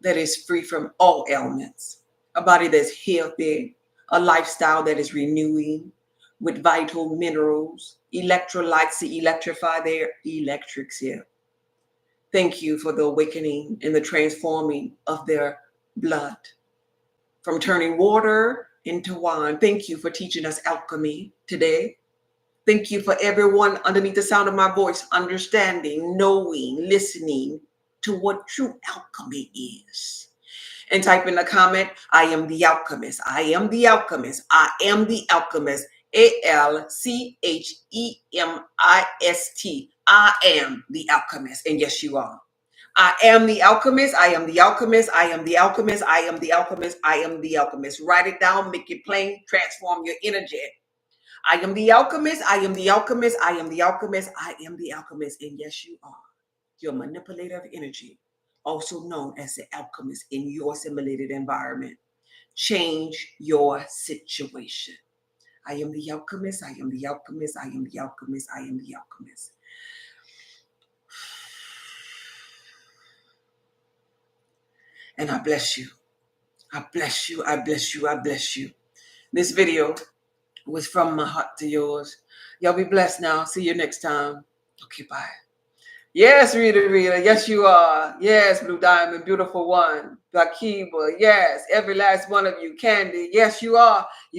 that is free from all ailments, a body that's healthy, a lifestyle that is renewing with vital minerals, electrolytes to electrify their electric cell. Thank you for the awakening and the transforming of their blood from turning water into wine. Thank you for teaching us alchemy today. Thank you for everyone underneath the sound of my voice, understanding, knowing, listening to what true alchemy is. And type in the comment, I am the alchemist. I am the alchemist. I am the alchemist. ALCHEMIST. I am the alchemist. And yes, you are. I am the alchemist. I am the alchemist. I am the alchemist. I am the alchemist. I am the alchemist. Write it down, make it plain, transform your energy. I am the alchemist. I am the alchemist. I am the alchemist. I am the alchemist. And yes, you are. Your manipulator of energy, also known as the alchemist in your simulated environment. Change your situation. I am the alchemist. I am the alchemist. I am the alchemist. I am the alchemist. And I bless you. I bless you. I bless you. I bless you. This video was from my heart to yours. Y'all be blessed now. See you next time. Okay, bye. Yes, Rita. Yes, you are. Yes, Blue Diamond, beautiful one. Bakiba. Yes, every last one of you. Candy. Yes, you are.